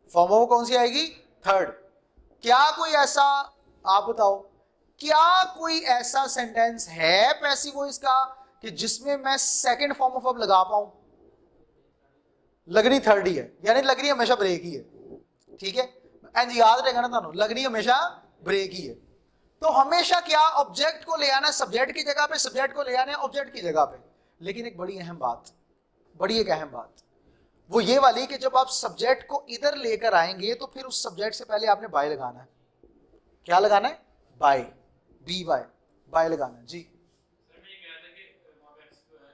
फॉर्म ऑफ कौन सी आएगी? थर्ड। क्या कोई ऐसा, आप बताओ, क्या कोई ऐसा सेंटेंस है पैसिव वॉइस का कि जिसमें मैं सेकंड फॉर्म ऑफ वर्ब लगा पाऊं? लगनी थर्ड ही है, यानी लगनी हमेशा ब्रेक ही है। ठीक है, एंड याद रहेगा ना थानू, लगनी हमेशा ब्रेक ही है। तो हमेशा क्या ऑब्जेक्ट को ले आना सब्जेक्ट की जगह पे, सब्जेक्ट को ले आना ऑब्जेक्ट की जगह पे। लेकिन एक बड़ी अहम बात, वो ये वाली कि जब आप सब्जेक्ट को इधर लेकर आएंगे तो फिर उस सब्जेक्ट से पहले आपने बाय लगाना है। क्या लगाना है? बाय, बी वाई, बाय लगाना है जी। सर मैं ये कह रहा था कि वहां पे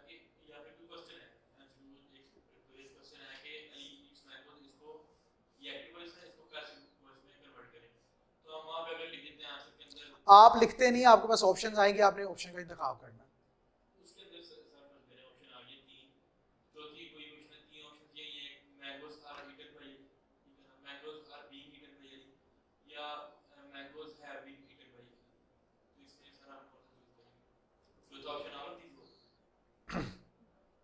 कि या फिर कोई क्वेश्चन है, एक क्वेश्चन है कि अली ईट्स मैंगो, इसको ये एक्टिव वॉइस है, इसको पैसिव वॉइस में कन्वर्ट करें, तो हम वहां पे अगर लिख देते हैं आंसर के अंदर, आप लिखते नहीं, आपके पास ऑप्शन आएंगे, आपने ऑप्शन का इंतखाब करना। उसके अंदर सर मेरे ऑप्शन आ गए 3, चौथी कोई क्वेश्चन है, 3 ऑप्शन चाहिए, ये मैंगोस आर ईटन बाय या mangoes have been eaten by, तो इसमें सर हम कौन सा चूज करेंगे? जो तो ऑप्शन और थी वो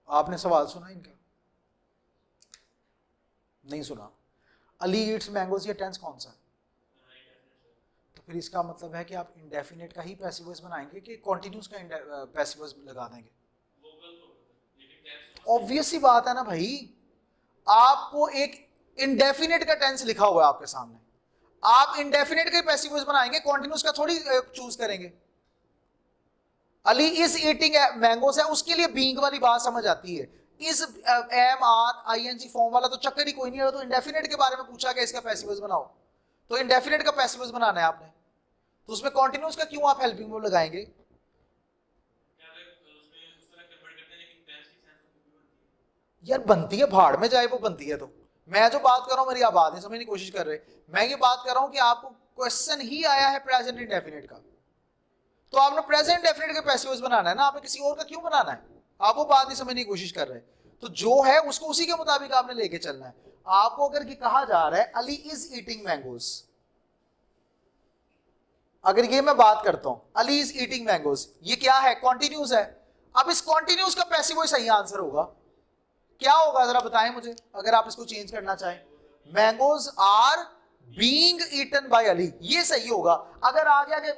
आपने सवाल सुना इनका? नहीं सुना। अली ईट्स मैंगोज, ये टेंस कौन सा है? तो फिर इसका मतलब है कि आप इंडेफिनेट का ही पैसिव वॉइस बनाएंगे कि कॉन्टिन्यूस का पैसिव वॉइस लगा देंगे? ऑब्वियस सी बात है ना भाई, आपको एक इंडेफिनेट का टेंस लिखा हुआ है आपके सामने, आप इंडेफिनेट का ही पैसिव वॉइस बनाएंगे, कॉन्टिन्यूस का थोड़ी चूज करेंगे। अली इज ईटिंग मैंगोस है, उसके लिए बीइंग वाली बात समझ आती है। Is am are I N G form वाला तो चक्कर ही कोई नहीं है। तो इंडेफिनेट के बारे में पूछा गया, इसका पैसिव वॉइस बनाओ, तो इंडेफिनेट का पैसिव वॉइस बनाना है आपने, तो उसमें कॉन्टिन्यूस का क्यों आप हेल्पिंग वर्ब लगाएंगे? यार बनती है, भाड़ में जाए वो बनती है। तो मैं जो बात कर रहा हूं मेरी आप बात नहीं समझने की कोशिश कर रहे, मैं ये बात कर रहा हूं कि आपको क्वेश्चन ही आया है प्रेजेंट इंडेफिनेट का, तो आपने प्रेजेंट इंडेफिनेट के पैसिव वॉइस बनाना है ना, आपने किसी और का क्यों बनाना है? आप वो बात नहीं समझने की कोशिश कर रहे, तो जो है उसको उसी के मुताबिक आपने लेके चलना है। आपको अगर कि कहा जा रहा है अली इज ईटिंग मैंगोज, अगर ये मैं बात करता हूं अली इज ईटिंग मैंगोज, ये क्या है? कॉन्टिन्यूस है। अब इस कॉन्टिन्यूस का पैसिव वॉइस सही आंसर होगा, क्या होगा जरा बताएं मुझे, अगर आप इसको चेंज करना चाहें। Mangoes are being eaten by Ali, ये सही होगा। अगर आ गया कि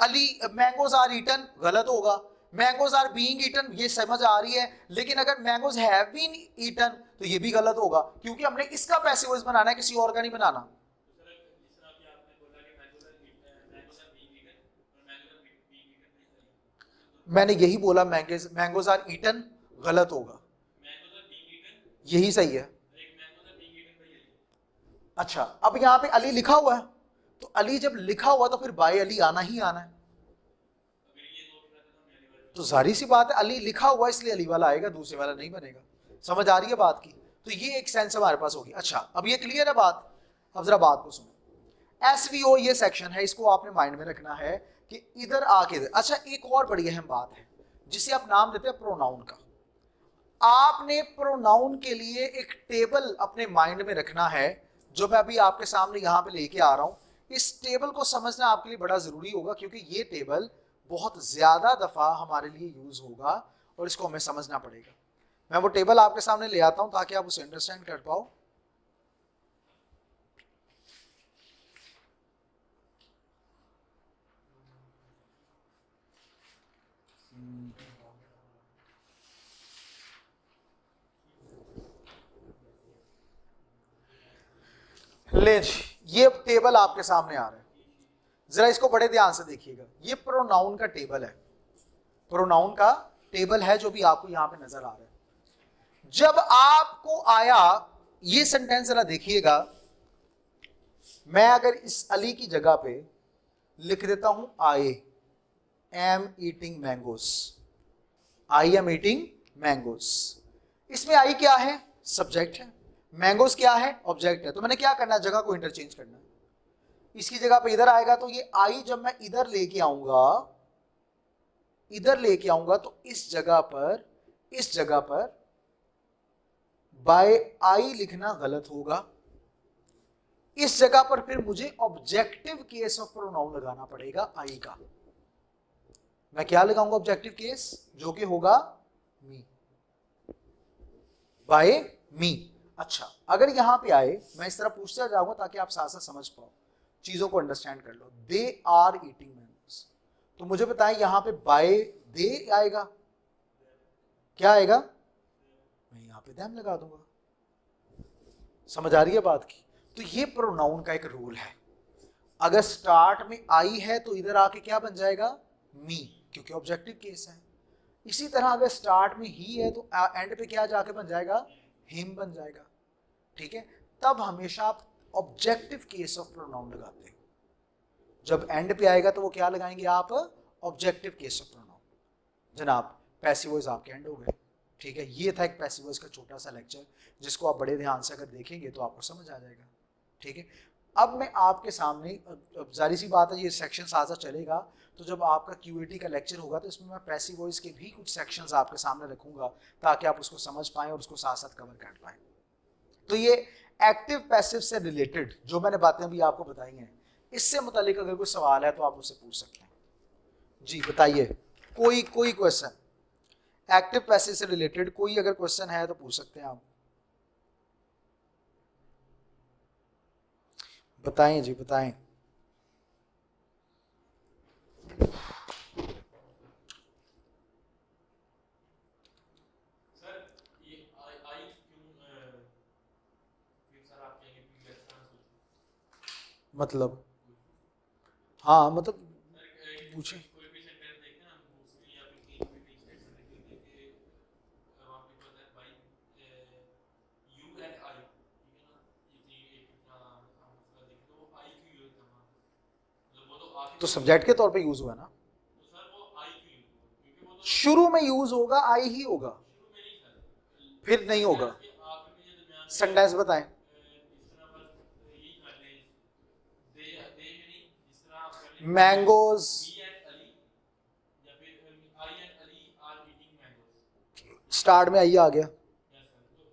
अली मैंगोज आर ईटन, गलत होगा। मैंगोज आर बीइंग ईटन, ये समझ आ रही है, लेकिन अगर मैंगोज हैव बीन ईटन तो ये भी गलत होगा, क्योंकि हमने इसका पैसिव वॉइस बनाना है, किसी और का नहीं बनाना। मैंने यही बोला, मैंगोज आर ईटन गलत होगा, यही सही है। अच्छा, अब यहां पे अली लिखा हुआ है, तो अली जब लिखा हुआ तो फिर बाय अली आना ही आना है, तो जाहिर सी बात है अली लिखा हुआ इसलिए अली वाला आएगा, दूसरे वाला नहीं बनेगा। समझ आ रही है बात की? तो ये एक सेंस हमारे पास होगी। अच्छा, अब ये क्लियर है बात? अब जरा बात को सुनो। एसवीओ ये सेक्शन है, इसको आपने माइंड में रखना है कि इधर आके इधर। अच्छा, एक और बड़ी अहम बात है जिसे आप नाम देते हैं प्रोनाउन का। आपने प्रोनाउन के लिए एक टेबल अपने माइंड में रखना है, जो मैं अभी आपके सामने यहां पे लेके आ रहा हूं। इस टेबल को समझना आपके लिए बड़ा जरूरी होगा, क्योंकि ये टेबल बहुत ज्यादा दफा हमारे लिए यूज होगा और इसको हमें समझना पड़ेगा। मैं वो टेबल आपके सामने ले आता हूं ताकि आप उसे अंडरस्टैंड कर पाओ। ले जी, ये टेबल आपके सामने आ रहा है, जरा इसको बड़े ध्यान से देखिएगा। ये प्रोनाउन का टेबल है, प्रोनाउन का टेबल है जो भी आपको यहां पे नजर आ रहा है। जब आपको आया ये सेंटेंस, जरा देखिएगा, मैं अगर इस अली की जगह पे लिख देता हूं I am eating mangoes, I am eating mangoes, इसमें आई क्या है? सब्जेक्ट है। मैंगोस क्या है? ऑब्जेक्ट है। तो मैंने क्या करना है? जगह को इंटरचेंज करना है। इसकी जगह पे इधर आएगा, तो ये आई जब मैं इधर लेके आऊंगा, इधर लेके आऊंगा, तो इस जगह पर बाय आई लिखना गलत होगा। इस जगह पर फिर मुझे ऑब्जेक्टिव केस ऑफ प्रोनाउन लगाना पड़ेगा आई का। मैं क्या लगाऊंगा? ऑब्जेक्टिव केस, जो कि होगा मी, बाय मी। अच्छा, अगर यहां पे आए, मैं इस तरह पूछता जाऊंगा ताकि आप साथ साथ समझ पाओ, चीजों को अंडरस्टैंड कर लो। दे आर ईटिंग मैंगोस, तो मुझे बताएं यहां पे बाय दे आएगा, क्या आएगा? मैं यहां पे देम लगा दूंगा। समझ आ रही है बात की? तो ये प्रोनाउन का एक रूल है। अगर स्टार्ट में आई है तो इधर आके क्या बन जाएगा? मी, क्योंकि ऑब्जेक्टिव केस है। इसी तरह अगर स्टार्ट में ही है तो एंड पे क्या जाके बन जाएगा? हिम बन जाएगा। ठीक है, तब हमेशा आप ऑब्जेक्टिव केस ऑफ प्रोनाउन लगाते हैं। जब एंड पे आएगा तो वो क्या लगाएंगे आप? Objective case of pronoun. जनाब, पैसिव वॉइस आपके एंड हो गए। ठीक है, ये था एक पैसिव वॉइस का छोटा सा लेक्चर, जिसको आप बड़े ध्यान से अगर देखेंगे तो आपको समझ आ जाएगा। ठीक है, अब मैं आपके सामने, जारी सी बात है ये सेक्शन साथ साथ चलेगा, तो जब आपका क्यूएटी का लेक्चर होगा तो इसमें मैं पैसिव वॉइस के भी कुछ सेक्शंस आपके सामने रखूंगा ताकि आप उसको समझ पाएं और उसको साथ साथ कवर कर पाएं। तो ये एक्टिव पैसिव से रिलेटेड जो मैंने बातें अभी आपको बताई हैं, इससे मुतालिक अगर कोई सवाल है तो आप मुझसे पूछ सकते हैं। जी बताइए, कोई क्वेश्चन एक्टिव पैसिव से रिलेटेड कोई अगर क्वेश्चन है तो पूछ सकते हैं आप। बताएं जी बताएं। सर ये आई क्यों फिर सर आप कहेंगे कि मतलब हाँ मतलब सर पूछे। कोई भी सेंटेंस देखें ना उसमें या फिर कहीं भी स्टेटमेंट लिख देंगे वहाँ पे पता है भाई यू एंड आई, ठीक है ना, ये एक अपना हम उसका देखें तो वो आई क्यों यूज करना, मतलब वो तो आगे तो सब्जेक्ट के तौर पे यूज हुआ ना, तो सर वो आई क्यों यूज हुआ, क्योंकि वो तो शुरू में यूज होगा आई ही होगा, शुरू में नहीं सर, फिर नहीं होगा। के आखिर में या दरमियान में सेंटेंस बताएं। इस तरह पर यही कर लें, दे में नहीं, इस तरह आप कर लें मैंगोज, मी एंड अली, या फिर I and Ali are eating mangoes. Start में आई आ गया, यस सर, तो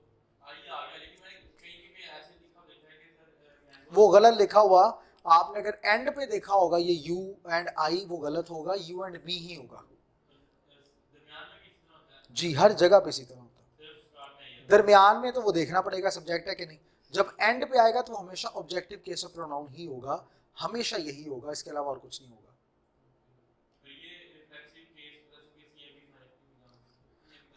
आई आ गया, लेकिन मैंने कहीं कहीं पे ऐसे लिखा देखा है कि सर मैंगो वो गलत लिखा हुआ। आपने अगर एंड पे देखा होगा ये यू एंड आई, वो गलत होगा, यू एंड मी ही होगा। दरमियान में किस तरह होता है, जी हर जगह पे इसी तरह होता है। सिर्फ स्टार्ट में ही है। दरमियान में तो वो देखना पड़ेगा सब्जेक्ट है कि नहीं। जब एंड पे आएगा तो हमेशा ऑब्जेक्टिव केस ऑफ प्रोनाउन ही होगा, हमेशा यही होगा, इसके अलावा और कुछ नहीं होगा। तो ये रिफ्लेक्सिव केस प्लस केस ये भी है,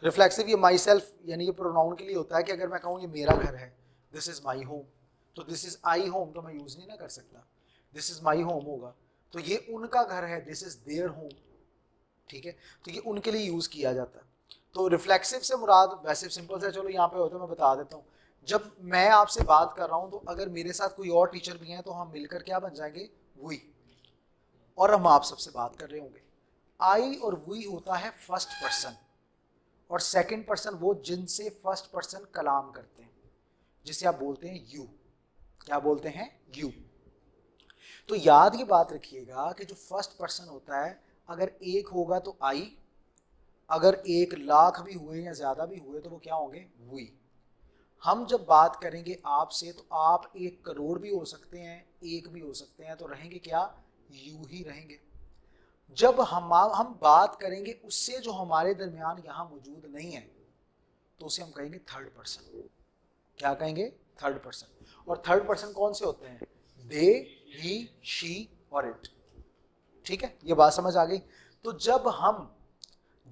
रिफ्लेक्सिव ये माई सेल्फ यानी ये प्रोनाउन के लिए होता है कि अगर मैं कहूँ ये मेरा घर है, दिस इज माई होम, तो दिस इज आई होम तो मैं यूज नहीं ना कर सकता, दिस इज माई होम होगा। तो ये उनका घर है, दिस इज देयर होम, ठीक है, तो ये उनके लिए यूज किया जाता है। तो रिफ्लेक्सिव से मुराद वैसे सिंपल से, चलो यहाँ पे होता है, मैं बता देता हूँ। जब मैं आपसे बात कर रहा हूँ तो अगर मेरे साथ कोई और टीचर भी हैं तो हम मिलकर क्या बन जाएंगे, वी, और हम आप सबसे बात कर रहे होंगे। आई और वी होता है फर्स्ट पर्सन, और सेकंड पर्सन वो जिनसे फर्स्ट पर्सन कलाम करते हैं, जिसे आप बोलते हैं यू। क्या बोलते हैं, यू। तो याद ये बात रखिएगा कि जो फर्स्ट पर्सन होता है, अगर एक होगा तो आई, अगर 1,00,000 भी हुए या ज्यादा भी हुए तो वो क्या होंगे, वी। हम जब बात करेंगे आपसे तो आप 1 करोड़ भी हो सकते हैं, एक भी हो सकते हैं, तो रहेंगे क्या, यू ही रहेंगे। जब हम बात करेंगे उससे जो हमारे दरमियान यहाँ मौजूद नहीं है तो उसे हम कहेंगे थर्ड पर्सन। क्या कहेंगे, थर्ड पर्सन। और थर्ड पर्सन कौन से होते हैं, दे, ही, शी और इट। ठीक है, ये बात समझ आ गई। तो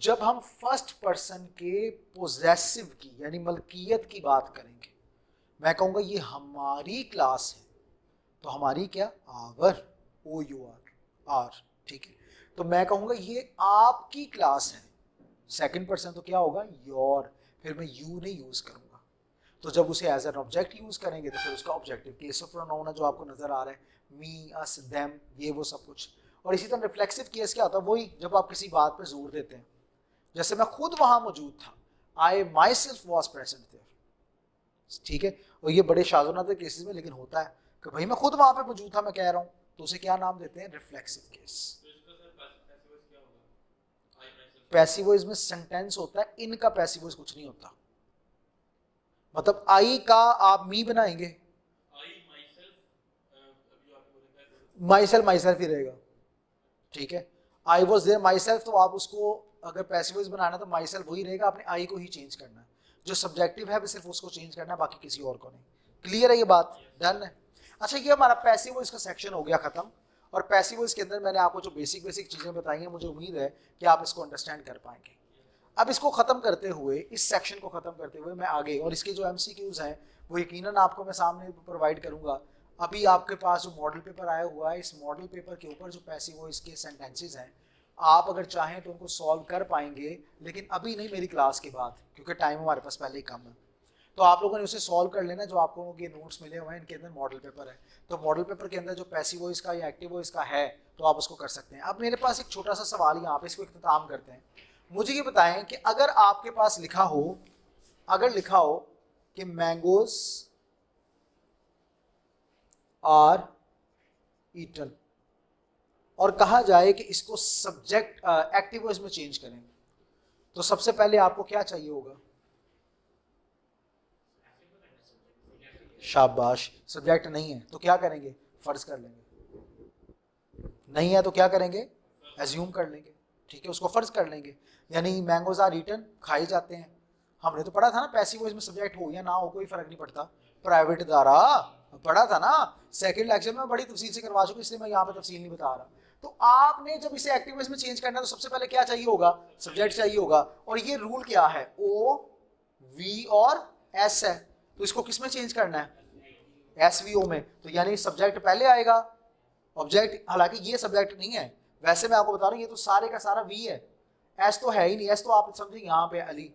जब हम फर्स्ट पर्सन के पोजेसिव की यानी मलकियत की बात करेंगे, मैं कहूँगा ये हमारी क्लास है, तो हमारी क्या, आवर, ओ यू आर, ठीक है। तो मैं कहूँगा ये आपकी क्लास है, सेकंड पर्सन तो क्या होगा, योर, फिर मैं यू नहीं यूज करूँगा। तो जब उसे एज एन ऑब्जेक्ट यूज करेंगे तो फिर उसका ऑब्जेक्टिव केस ऑफ प्रोनाउन है जो आपको नजर आ रहा है, मी, अस, देम, ये वो सब कुछ। और इसी तरह रिफ्लेक्सिव केस क्या होता है, वही जब आप किसी बात पे जोर देते हैं, जैसे मैं खुद वहां मौजूद था, I myself was present there, ठीक है। और ये बड़े शाज़ केसेस में लेकिन होता है कि भाई मैं खुद वहां पे मौजूद था, मैं कह रहा हूँ, तो उसे क्या नाम देते हैं, रिफ्लेक्सिव केस। तो इसका सर पैसिव वॉइस क्या होगा, आई माई सेल्फ, पैसिव वॉइस में सेंटेंस होता है, इनका पैसिव वॉइस कुछ नहीं होता। मतलब आई का आप मी बनाएंगे, आई माई सेल्फ, अभी आपको बोला माई सेल्फ ही रहेगा, ठीक है। I was there myself, तो आप उसको अगर पैसिव वॉइस बनाना तो माई सेल्फ वही रहेगा, आपने आई को ही चेंज करना है, जो सब्जेक्टिव है सिर्फ उसको चेंज करना है, बाकी किसी और को नहीं। क्लियर है ये बात, डन है। अच्छा, ये हमारा पैसिव वॉइस का सेक्शन हो गया खत्म। और पैसिव वॉइस के अंदर मैंने आपको जो बेसिक चीजें बताई हैं, मुझे उम्मीद है कि आप इसको अंडरस्टैंड कर पाएंगे। अब इसको खत्म करते हुए, इस सेक्शन को खत्म करते हुए मैं आगे, और इसके जो एमसीक्यूज हैं वो यकीनन आपको मैं सामने प्रोवाइड करूंगा। अभी आपके पास जो मॉडल पेपर आया हुआ है, इस मॉडल पेपर के ऊपर जो पैसिव वॉइस के सेंटेंसेस हैं, आप अगर चाहें तो उनको सॉल्व कर पाएंगे, लेकिन अभी नहीं, मेरी क्लास के बाद, क्योंकि टाइम हमारे पास पहले ही कम है। तो आप लोगों ने उसे सॉल्व कर लेना, जो आपको ये नोट्स मिले हुए हैं इनके अंदर मॉडल पेपर है, तो मॉडल पेपर के अंदर जो पैसिव वॉइस का या एक्टिव वॉइस का है तो आप उसको कर सकते हैं। अब मेरे पास एक छोटा सा सवाल यहाँ पे, इसको इख्तिताम करते हैं। मुझे ये बताएं कि अगर आपके पास लिखा हो, अगर लिखा हो कि मैंगोज आर ईटन, और कहा जाए कि इसको सब्जेक्ट एक्टिव वॉइस में चेंज करें, तो सबसे पहले आपको क्या चाहिए होगा, शाबाश, सब्जेक्ट नहीं है तो क्या करेंगे, फर्ज कर लेंगे, नहीं है तो क्या करेंगे, एज्यूम कर लेंगे, ठीक है, उसको फर्ज कर लेंगे। यानी मैंगोज आर ईटन, खाए जाते हैं। हमने तो पढ़ा था ना पैसिव वॉइस में सब्जेक्ट हो या ना हो कोई फर्क नहीं पड़ता, प्राइवेट इदारा पढ़ा था ना, सेकंड लेक्चर में बड़ी तफसील से करवा चुका, इसलिए मैं यहाँ पे तफसील नहीं बता रहा। तो आपने जब इसे एक्टिव वॉइस में चेंज करना है तो सबसे पहले क्या चाहिए होगा, सब्जेक्ट चाहिए होगा। और ये रूल क्या है, ओ वी और एस है, तो इसको किस में चेंज करना है, एसवीओ में। तो यानी सब्जेक्ट पहले आएगा, ऑब्जेक्ट, हालांकि ये सब्जेक्ट नहीं है, वैसे मैं आपको बता रहा हूँ ये तो सारे का सारा वी है, एस तो है ही नहीं, एस तो आप समझे यहाँ पे अली,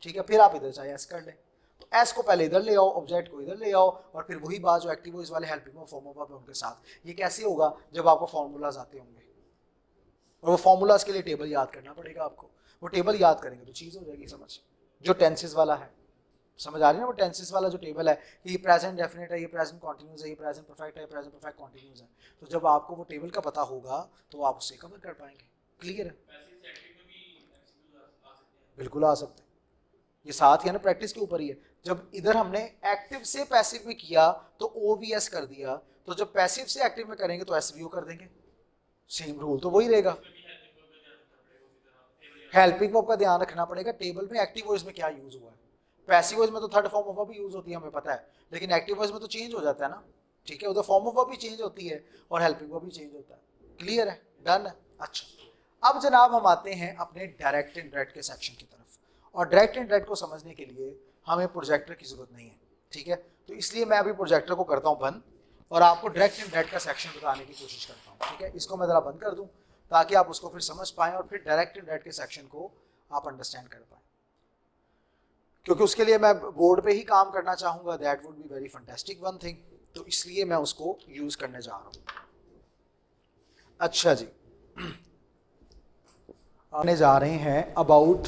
ठीक है, फिर आप इधर चाहे एस कर लें। तो एस को पहले इधर ले आओ, ऑब्जेक्ट को इधर ले आओ, और फिर वही बात जो एक्टिव वॉइस वाले हेल्पिंग वर्ब फॉर्म ऑफ उनके साथ। ये कैसे होगा, जब आपको फॉर्मूलाज आते होंगे, और वो फॉर्मूलाज के लिए टेबल याद करना पड़ेगा आपको। वो टेबल याद करेंगे तो चीज़ हो जाएगी समझ, जो टेंसेस वाला है, समझ आ रही है ना, वो टेंसेस वाला जो टेबल है कि ये प्रेजेंट डेफिनेट है, ये प्रेजेंट कॉन्टिन्यूस है, ये प्रेजेंट परफेक्ट है, प्रेजेंट परफेक्ट कॉन्टिन्यूस है। तो जब आपको वो टेबल का पता होगा तो आप उससे कवर कर पाएंगे। क्लियर है, बिल्कुल आ सकते हैं, ये साथ ही है ना, प्रैक्टिस के ऊपर ही है। जब इधर हमने एक्टिव से पैसिव में किया तो ओवीएस कर दिया, तो जब पैसिव से एक्टिव में करेंगे तो एसवीओ कर देंगे, सेम रूल तो वही रहेगा। हेल्पिंग वर्ब का ध्यान रखना पड़ेगा, टेबल में एक्टिव वॉइस में क्या यूज हुआ है। पैसिव वॉइस में तो थर्ड फॉर्म ऑफ वर्ब भी यूज होती है हमें पता है, लेकिन एक्टिव वॉइस में तो चेंज हो जाता है ना, ठीक है, उधर फॉर्म ऑफ वर्ब भी चेंज होती है और हेल्पिंग वर्ब भी चेंज होता है। क्लियर है, डन है। अच्छा, अब जनाब हम आते हैं अपने डायरेक्ट एंड डायरेक्ट के सेक्शन की तरफ। और डायरेक्ट एंड डायरेक्ट को समझने के लिए हमें प्रोजेक्टर की जरूरत नहीं है, ठीक है, तो इसलिए मैं अभी प्रोजेक्टर को करता हूँ बंद और आपको डायरेक्ट एंड डायरेक्ट का सेक्शन बताने की कोशिश करता हूँ, ठीक है। इसको मैं जरा बंद कर दूँ ताकि आप उसको फिर समझ पाएं और फिर डायरेक्ट एंड डायरेक्ट के सेक्शन को आप अंडरस्टैंड कर पाएं, क्योंकि उसके लिए मैं बोर्ड पे ही काम करना चाहूँगा, that would be very fantastic one thing, तो इसलिए मैं उसको यूज करने जा रहा हूँ। अच्छा जी, आने जा रहे हैं अबाउट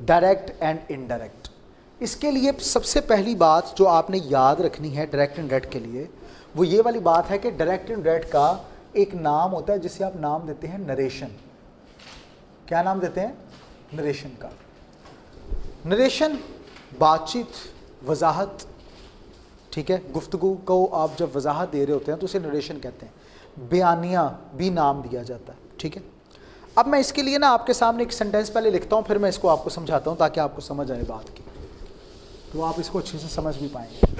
डायरेक्ट एंड इनडायरेक्ट। इसके लिए सबसे पहली बात जो आपने याद रखनी है डायरेक्ट एंड डायरेक्ट के लिए, वो ये वाली बात है कि डायरेक्ट एंड डायरेक्ट का एक नाम होता है जिसे आप नाम देते हैं नरेशन। क्या नाम देते हैं, नरेशन का। नरेशन बातचीत, वजाहत, ठीक है, गुफ्तगू को आप जब वजाहत दे रहे होते हैं तो उसे नरेशन कहते हैं। बयानिया भी नाम दिया जाता है, ठीक है। अब मैं इसके लिए ना आपके सामने एक सेंटेंस पहले लिखता हूँ, फिर मैं इसको आपको समझाता हूँ ताकि आपको समझ आए बात की, तो आप इसको अच्छे से समझ भी पाएंगे।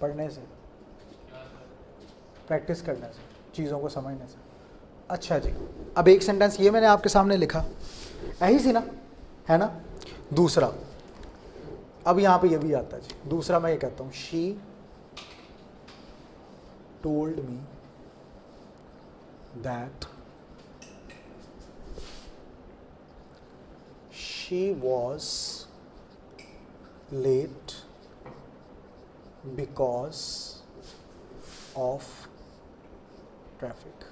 पढ़ने से, प्रैक्टिस करने से, चीज़ों को समझने से। अच्छा जी, अब एक सेंटेंस ये मैंने आपके सामने लिखा, यही सी ना, है ना। दूसरा, अब यहाँ पे ये भी आता है जी, दूसरा मैं ये कहता हूँ, she told me that she was late because of traffic।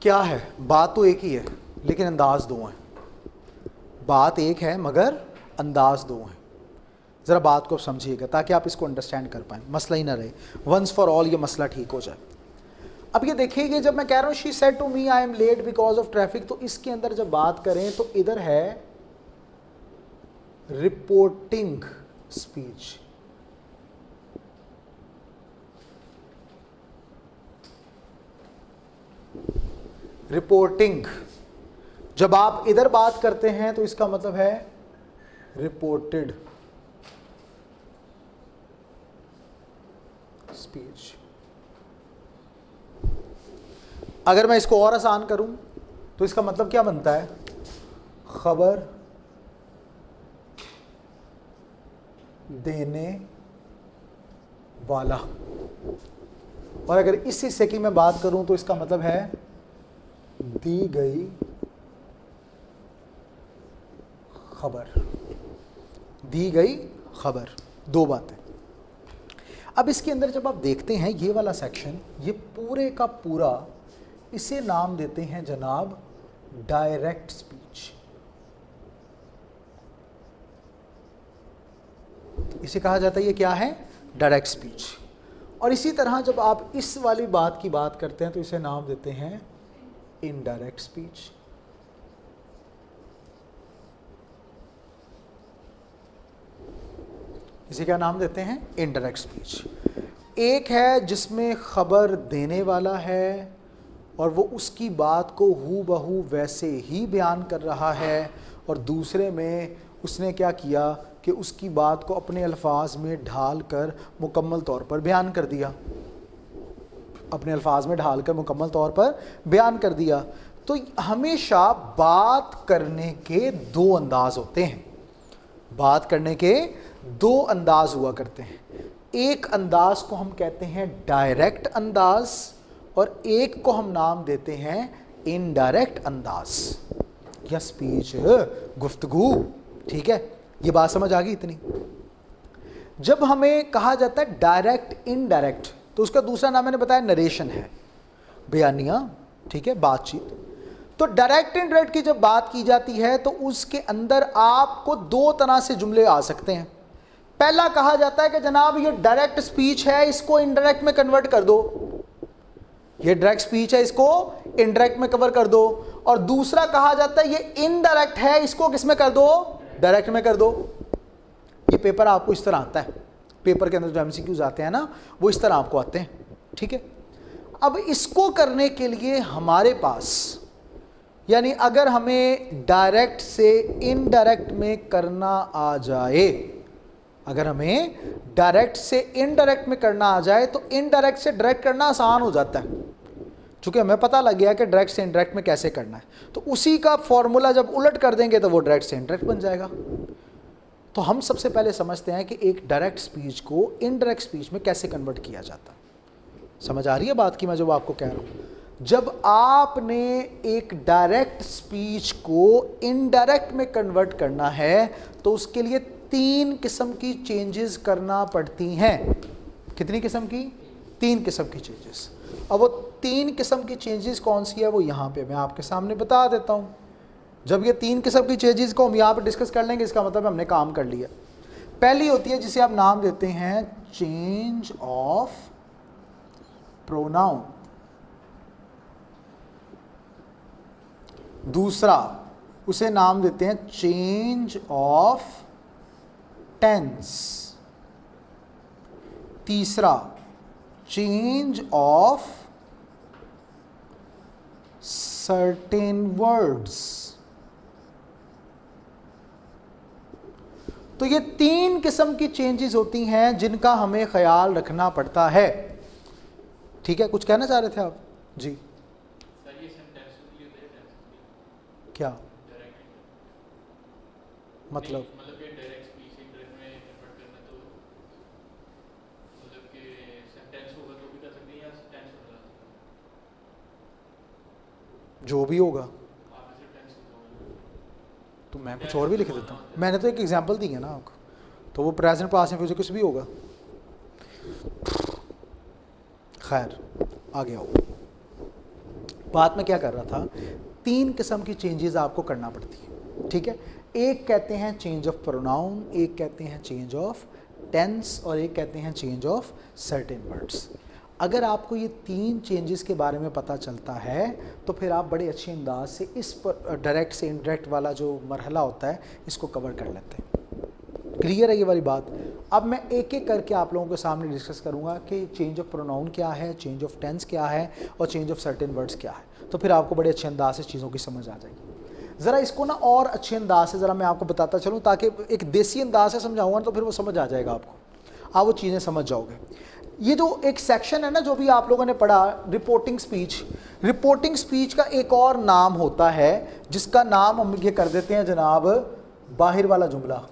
क्या है, बात तो एक ही है लेकिन अंदाज दो हैं। बात एक है मगर अंदाज दो हैं। ज़रा बात को समझिएगा ताकि आप इसको अंडरस्टैंड कर पाएँ, मसला ही ना रहे, वंस फॉर ऑल ये मसला ठीक हो जाए। अब ये देखिए, जब मैं कह रहा हूँ she said to me I am late because of traffic, तो इसके अंदर जब बात करें तो इधर है रिपोर्टिंग स्पीच। रिपोर्टिंग, जब आप इधर बात करते हैं तो इसका मतलब है रिपोर्टेड स्पीच। अगर मैं इसको और आसान करूं तो इसका मतलब क्या बनता है, खबर देने वाला। और अगर इस हिस्से की मैं बात करूं तो इसका मतलब है दी गई खबर। दी गई खबर, दो बातें। अब इसके अंदर जब आप देखते हैं ये वाला सेक्शन, ये पूरे का पूरा, इसे नाम देते हैं जनाब डायरेक्ट स्पीच। इसे कहा जाता है, ये क्या है, डायरेक्ट स्पीच। और इसी तरह जब आप इस वाली बात की बात करते हैं तो इसे नाम देते हैं इनडायरेक्ट स्पीच। इसे क्या नाम देते हैं, इनडायरेक्ट स्पीच। एक है जिसमें खबर देने वाला है और वो उसकी बात को हू बहू वैसे ही बयान कर रहा है, और दूसरे में उसने क्या किया कि उसकी बात को अपने अल्फाज में ढाल कर मुकम्मल तौर पर बयान कर दिया, अपने अल्फाज में ढाल कर मुकम्मल तौर पर बयान कर दिया। तो हमेशा बात करने के दो अंदाज होते हैं, बात करने के दो अंदाज हुआ करते हैं। एक अंदाज को हम कहते हैं डायरेक्ट अंदाज और एक को हम नाम देते हैं इनडायरेक्ट अंदाज या स्पीच, गुफ्तगू। ठीक है, ये बात समझ आ गई इतनी। जब हमें कहा जाता है डायरेक्ट इनडायरेक्ट, तो उसका दूसरा नाम मैंने बताया नरेशन है, बयानिया। ठीक है, बातचीत। तो डायरेक्ट इनडायरेक्ट की जब बात की जाती है तो उसके अंदर आपको दो तरह से जुमले आ सकते हैं। पहला कहा जाता है कि जनाब ये डायरेक्ट स्पीच है, इसको इनडायरेक्ट में कन्वर्ट कर दो, ये डायरेक्ट स्पीच है, इसको इनडायरेक्ट में कवर कर दो। और दूसरा कहा जाता है ये इनडायरेक्ट है, इसको किस में कर दो, डायरेक्ट में कर दो। ये पेपर आपको इस तरह आता है, पेपर के अंदर जो एमसीक्यूज आते हैं ना, वो इस तरह आपको आते हैं। ठीक है, अब इसको करने के लिए हमारे पास, यानी अगर हमें डायरेक्ट से इनडायरेक्ट में करना आ जाए, अगर हमें डायरेक्ट से इनडायरेक्ट में करना आ जाए तो इनडायरेक्ट से डायरेक्ट करना आसान हो जाता है, क्योंकि हमें पता लग गया कि डायरेक्ट से इनडायरेक्ट में कैसे करना है। तो उसी का फॉर्मूला जब उलट कर देंगे तो वो डायरेक्ट से इनडायरेक्ट बन जाएगा। तो हम सबसे पहले समझते हैं कि एक डायरेक्ट स्पीच को इनडायरेक्ट स्पीच में कैसे कन्वर्ट किया जाता है। समझ आ रही है बात की मैं जो आपको कह रहा हूँ? जब आपने एक डायरेक्ट स्पीच को इनडायरेक्ट में कन्वर्ट करना है तो उसके लिए 3 किस्म की चेंजेस करना पड़ती हैं। कितनी किस्म की? 3 किस्म की चेंजेस। अब वो 3 किस्म की चेंजेस कौन सी है वो यहाँ पे मैं आपके सामने बता देता हूँ। जब ये 3 किस्म की चेंजेस को हम यहाँ पे डिस्कस कर लेंगे, इसका मतलब हमने काम कर लिया। पहली होती है जिसे आप नाम देते हैं चेंज ऑफ प्रोनाउन। दूसरा उसे नाम देते हैं चेंज ऑफ टेंस। तीसरा चेंज ऑफ सर्टेन वर्ड्स। तो ये 3 किस्म की चेंजेस होती हैं जिनका हमें ख्याल रखना पड़ता है। ठीक है, कुछ कहना चाह रहे थे आप? जी सर, ये सेंटेंस के लिए होते हैं, टेंस के लिए क्या डायरेक्ट मतलब? मतलब ये डायरेक्ट स्पीच से इंडायरेक्ट में कन्वर्ट करना, तो मतलब कि सेंटेंस होगा तो भी कर सकते हैं या टेंस होगा, जो भी होगा आप ऐसे टेंस होगा तो मैं कुछ और भी लिख देता हूँ। मैंने तो एक एग्जांपल दी है ना आपको, तो वो प्रेजेंट पास्ट में फ्यूचर कुछ भी होगा। खैर आगे आओ। बात मैं क्या कर रहा था, 3 किस्म की चेंजेस आपको करना पड़ती है। ठीक है, एक कहते हैं चेंज ऑफ प्रोनाउन, एक कहते हैं चेंज ऑफ टेंस और एक कहते हैं चेंज ऑफ सर्टेन वर्ड्स। अगर आपको ये 3 चेंजेस के बारे में पता चलता है तो फिर आप बड़े अच्छे अंदाज से इस पर डायरेक्ट से इनडायरेक्ट वाला जो मरहला होता है इसको कवर कर लेते हैं। क्लियर है ये वाली बात? अब मैं एक एक करके आप लोगों के सामने डिस्कस करूंगा कि चेंज ऑफ प्रोनाउन क्या है, चेंज ऑफ टेंस क्या है और चेंज ऑफ सर्टेन वर्ड्स क्या है। तो फिर आपको बड़े अच्छे अंदाज से चीज़ों की समझ आ जाएगी। ज़रा इसको ना और अच्छे अंदाज से ज़रा मैं आपको बताता चलूँ, ताकि एक देसी अंदाज से समझाऊंगा तो फिर वो समझ आ जाएगा आपको, आप वो चीज़ें समझ जाओगे। ये जो एक सेक्शन है ना जो भी आप लोगों ने पढ़ा, रिपोर्टिंग स्पीच, रिपोर्टिंग स्पीच का एक और नाम होता है जिसका नाम हम ये कर देते हैं जनाब बाहर वाला जुमला।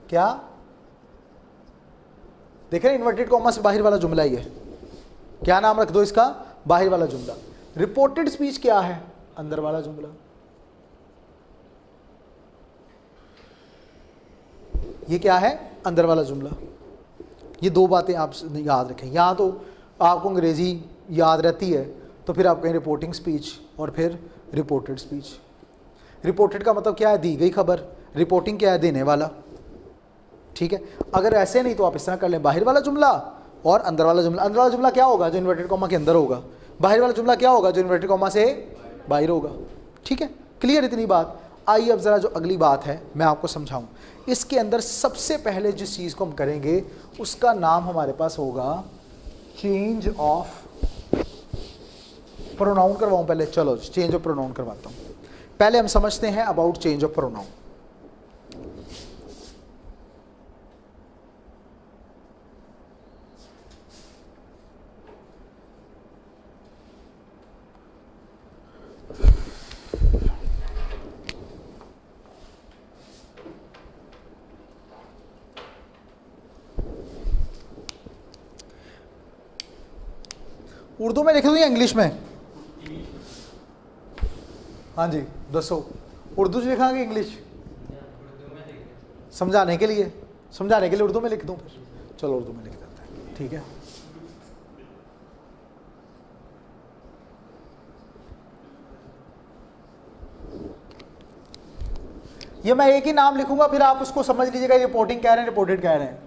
क्या देख रहे हैं? इन्वर्टेड कॉमा से बाहर वाला जुमला ही है। क्या नाम रख दो इसका? बाहर वाला जुमला। रिपोर्टेड स्पीच क्या है? अंदर वाला जुमला। ये क्या है? अंदर वाला जुमला। ये दो बातें आप याद रखें। यहाँ तो आपको अंग्रेज़ी याद रहती है तो फिर आप कहें रिपोर्टिंग स्पीच और फिर रिपोर्टेड स्पीच। रिपोर्टेड का मतलब क्या है? दी गई खबर। रिपोर्टिंग क्या है? देने वाला। ठीक है, अगर ऐसे नहीं तो आप इस तरह कर लें, बाहर वाला जुमला और अंदर वाला जुमला। अंदर वाला जुमला क्या होगा? जो इन्वर्टेड कॉमा के अंदर होगा। बाहर वाला जुमला क्या होगा? जो इन्वर्टेड कॉमा से बाहर होगा। ठीक है, क्लियर इतनी बात। आइए अब ज़रा जो अगली बात है मैं आपको समझाऊं। इसके अंदर सबसे पहले जिस चीज़ को हम करेंगे उसका नाम हमारे पास होगा चेंज ऑफ प्रोनाउन। करवाऊं पहले? चलो चेंज ऑफ प्रोनाउन करवाता हूं। पहले हम समझते हैं about change of pronoun. Urdu में लिख दूँ या इंग्लिश में? हाँ जी दसो, उर्दू च लिखा कि इंग्लिश? समझाने के लिए, समझाने के लिए उर्दू में लिख दूँ फिर? चलो उर्दू में लिख देते हैं, ठीक है। ये मैं एक ही नाम लिखूंगा फिर आप उसको समझ लीजिएगा रिपोर्टिंग कह रहे हैं रिपोर्टेड कह रहे हैं।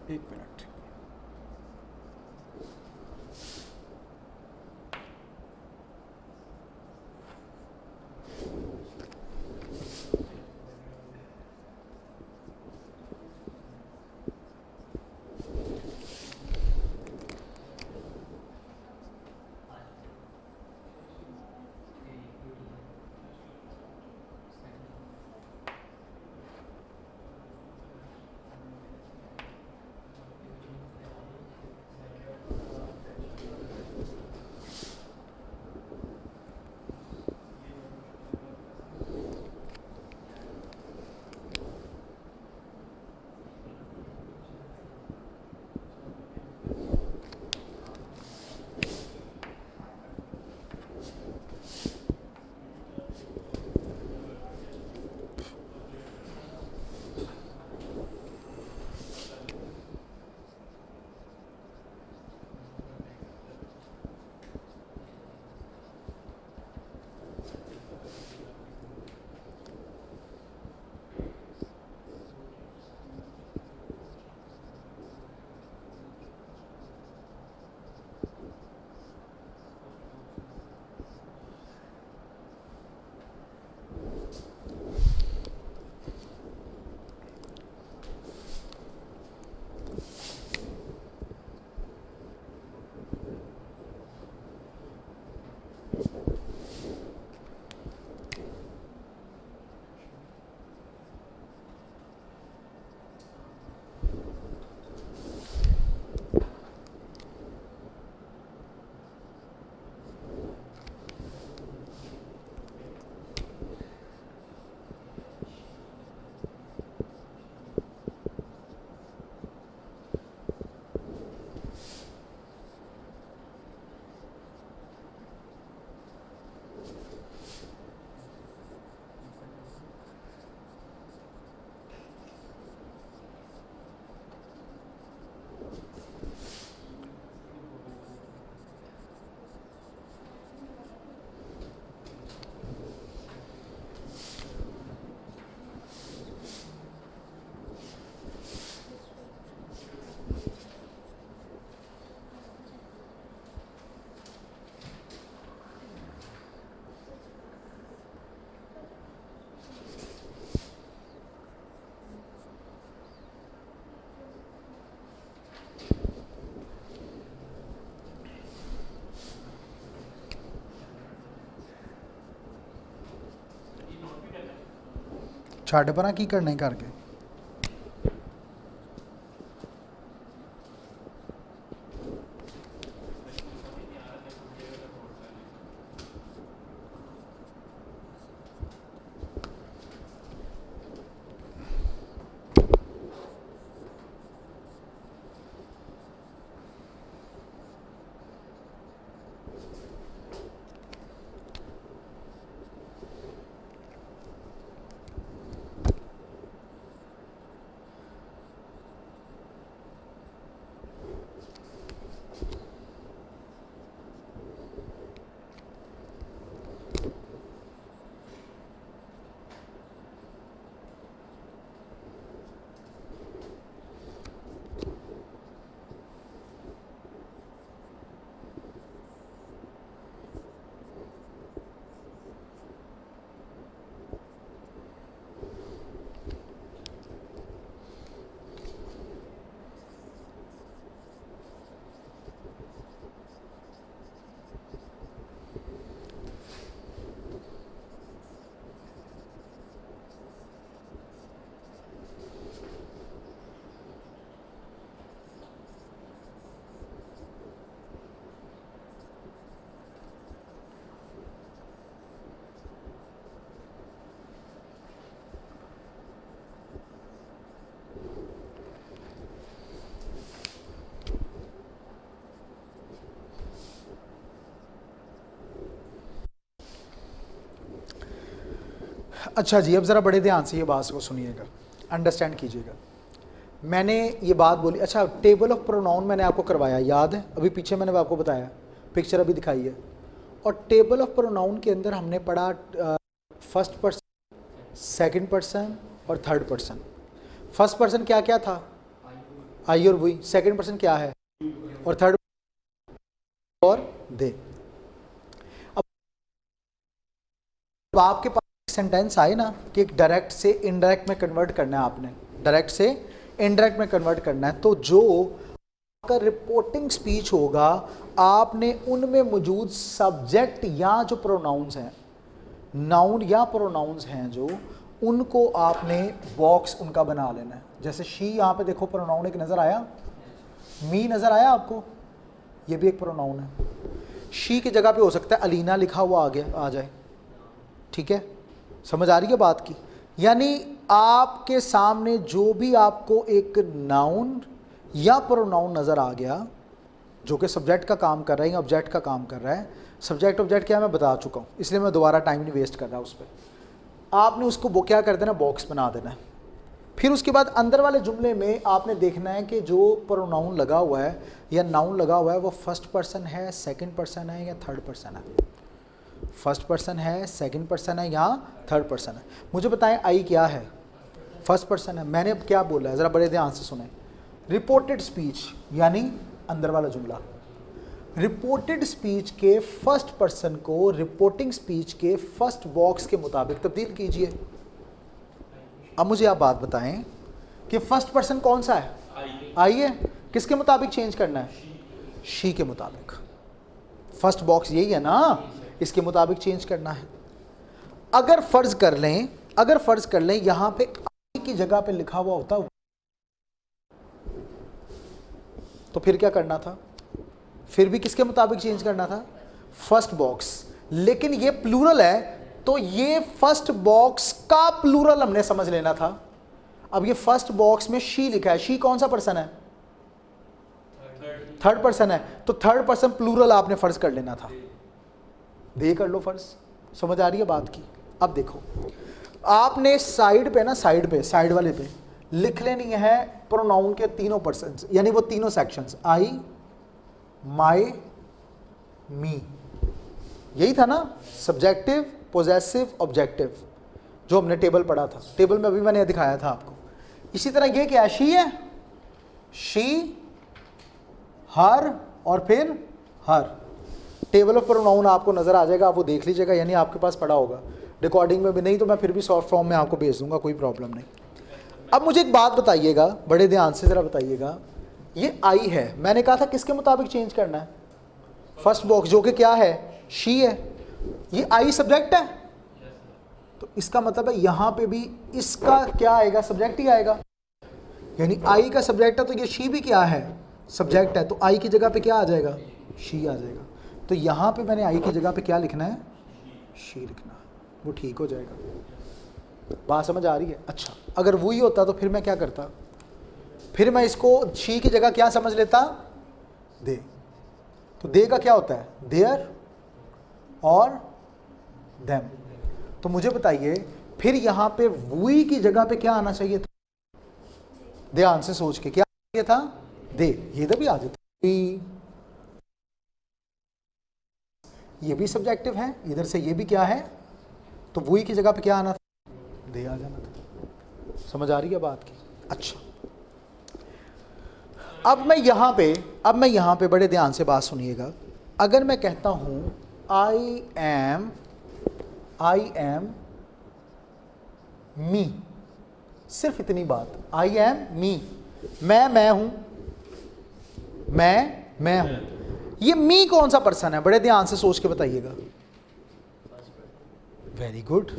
एक मिनट, छाड़े पर की करना ही करके अच्छा जी, अब ज़रा बड़े ध्यान से ये बात को सुनिएगा, अंडरस्टैंड कीजिएगा। मैंने ये बात बोली, अच्छा टेबल ऑफ प्रोनाउन मैंने आपको करवाया, याद है? अभी पीछे मैंने आपको बताया, पिक्चर अभी दिखाई है। और टेबल ऑफ प्रोनाउन के अंदर हमने पढ़ा फर्स्ट पर्सन, सेकंड पर्सन और थर्ड पर्सन। फर्स्ट पर्सन क्या क्या था? आई और वी। सेकंड पर्सन क्या है? और थर्ड और दे। अब आपके पास सेंटेंस आए ना कि एक डायरेक्ट से इनडायरेक्ट में कन्वर्ट करना है, आपने डायरेक्ट से इनडायरेक्ट में कन्वर्ट करना है, तो जो आपका रिपोर्टिंग स्पीच होगा आपने उनमें मौजूद सब्जेक्ट या जो प्रोनाउंस हैं, नाउन या प्रोनाउंस हैं जो, उनको आपने बॉक्स उनका बना लेना है। जैसे शी, यहाँ पे देखो प्रोनाउन एक नज़र आया, मी नज़र आया आपको, ये भी एक प्रोनाउन है। शी की जगह पे हो सकता है अलीना लिखा हुआ आ जाए, ठीक है? समझ आ रही है बात की? यानी आपके सामने जो भी आपको एक नाउन या प्रोनाउन नज़र आ गया जो कि सब्जेक्ट का काम कर रहा है या ऑब्जेक्ट का काम कर रहा है, सब्जेक्ट ऑब्जेक्ट क्या मैं बता चुका हूँ, इसलिए मैं दोबारा टाइम नहीं वेस्ट कर रहा उस पर। आपने उसको वो क्या कर देना, बॉक्स बना देना है। फिर उसके बाद अंदर वाले जुमले में आपने देखना है कि जो प्रोनाउन लगा हुआ है या नाउन लगा हुआ है वो फर्स्ट पर्सन है, सेकंड पर्सन है या थर्ड पर्सन है। फर्स्ट पर्सन है, सेकंड पर्सन है या थर्ड पर्सन है। मुझे बताएं आई क्या है? फर्स्ट पर्सन है। मैंने अब क्या बोला है, ज़रा बड़े ध्यान से सुने। रिपोर्टेड स्पीच यानी अंदर वाला जुमला, रिपोर्टेड स्पीच के फर्स्ट पर्सन को रिपोर्टिंग स्पीच के फर्स्ट बॉक्स के मुताबिक तब्दील कीजिए। अब मुझे आप बात बताएं कि फर्स्ट पर्सन कौन सा है? आई है। किसके मुताबिक चेंज करना है? शी के मुताबिक। फर्स्ट बॉक्स यही है ना, इसके मुताबिक चेंज करना है। अगर फर्ज कर लें यहां पे आई की जगह पे लिखा हुआ होता तो फिर क्या करना था? फिर भी किसके मुताबिक चेंज करना था? First box. लेकिन ये प्लूरल है तो ये फर्स्ट बॉक्स का प्लूरल हमने समझ लेना था। अब ये फर्स्ट बॉक्स में शी लिखा है, शी कौन सा पर्सन है? थर्ड पर्सन है, तो थर्ड पर्सन प्लूरल आपने फर्ज कर लेना था। दे कर लो फर्ज। समझ आ रही है बात की? अब देखो, आपने साइड पे ना, साइड वाले पे लिख लेनी है प्रोनाउन के तीनों पर्सन, यानी वो तीनों सेक्शंस, आई, माई, मी। यही था ना, सब्जेक्टिव, पोजेसिव, ऑब्जेक्टिव, जो हमने टेबल पढ़ा था। टेबल में अभी मैंने दिखाया था आपको। इसी तरह ये क्या है? शी है, शी, हर और फिर हर। टेबल ऑफ प्रोनाउन आपको नज़र आ जाएगा, आप वो देख लीजिएगा, यानी आपके पास पड़ा होगा। रिकॉर्डिंग में भी नहीं तो मैं फिर भी सॉफ्ट फॉर्म में आपको भेज दूंगा, कोई प्रॉब्लम नहीं। अब मुझे एक बात बताइएगा, बड़े ध्यान से ज़रा बताइएगा, ये आई है, मैंने कहा था किसके मुताबिक चेंज करना है? फर्स्ट बॉक्स, जो कि क्या है? शी है। ये आई सब्जेक्ट है, तो इसका मतलब है यहाँ पे भी इसका क्या आएगा? सब्जेक्ट ही आएगा। यानी आई का सब्जेक्ट है तो ये शी भी क्या है? सब्जेक्ट है। तो आई की जगह पे क्या आ जाएगा? शी आ जाएगा। तो यहाँ पे मैंने आई की जगह पे क्या लिखना है? शी लिखना है, वो ठीक हो जाएगा। बात समझ आ रही है? अच्छा, अगर वही होता तो फिर मैं क्या करता? फिर मैं इसको शी की जगह क्या समझ लेता? दे। तो दे का क्या होता है? देयर और देम। तो मुझे बताइए फिर यहाँ पे वही की जगह पे क्या आना चाहिए था? ध्यान से सोच के क्या चाहिए था? दे। ये तो भी आ जाता, ये भी सब्जेक्टिव है, इधर से ये भी क्या है, तो वही की जगह पे क्या आना था? दे आ जाना था। समझ आ रही है बात की? अच्छा, अब मैं यहाँ पे बड़े ध्यान से बात सुनिएगा। अगर मैं कहता हूँ आई एम मी, सिर्फ इतनी बात, आई एम मी, मैं हूँ, मैं हूँ। ये मी कौन सा पर्सन है? बड़े ध्यान से सोच के बताइएगा। वेरी गुड,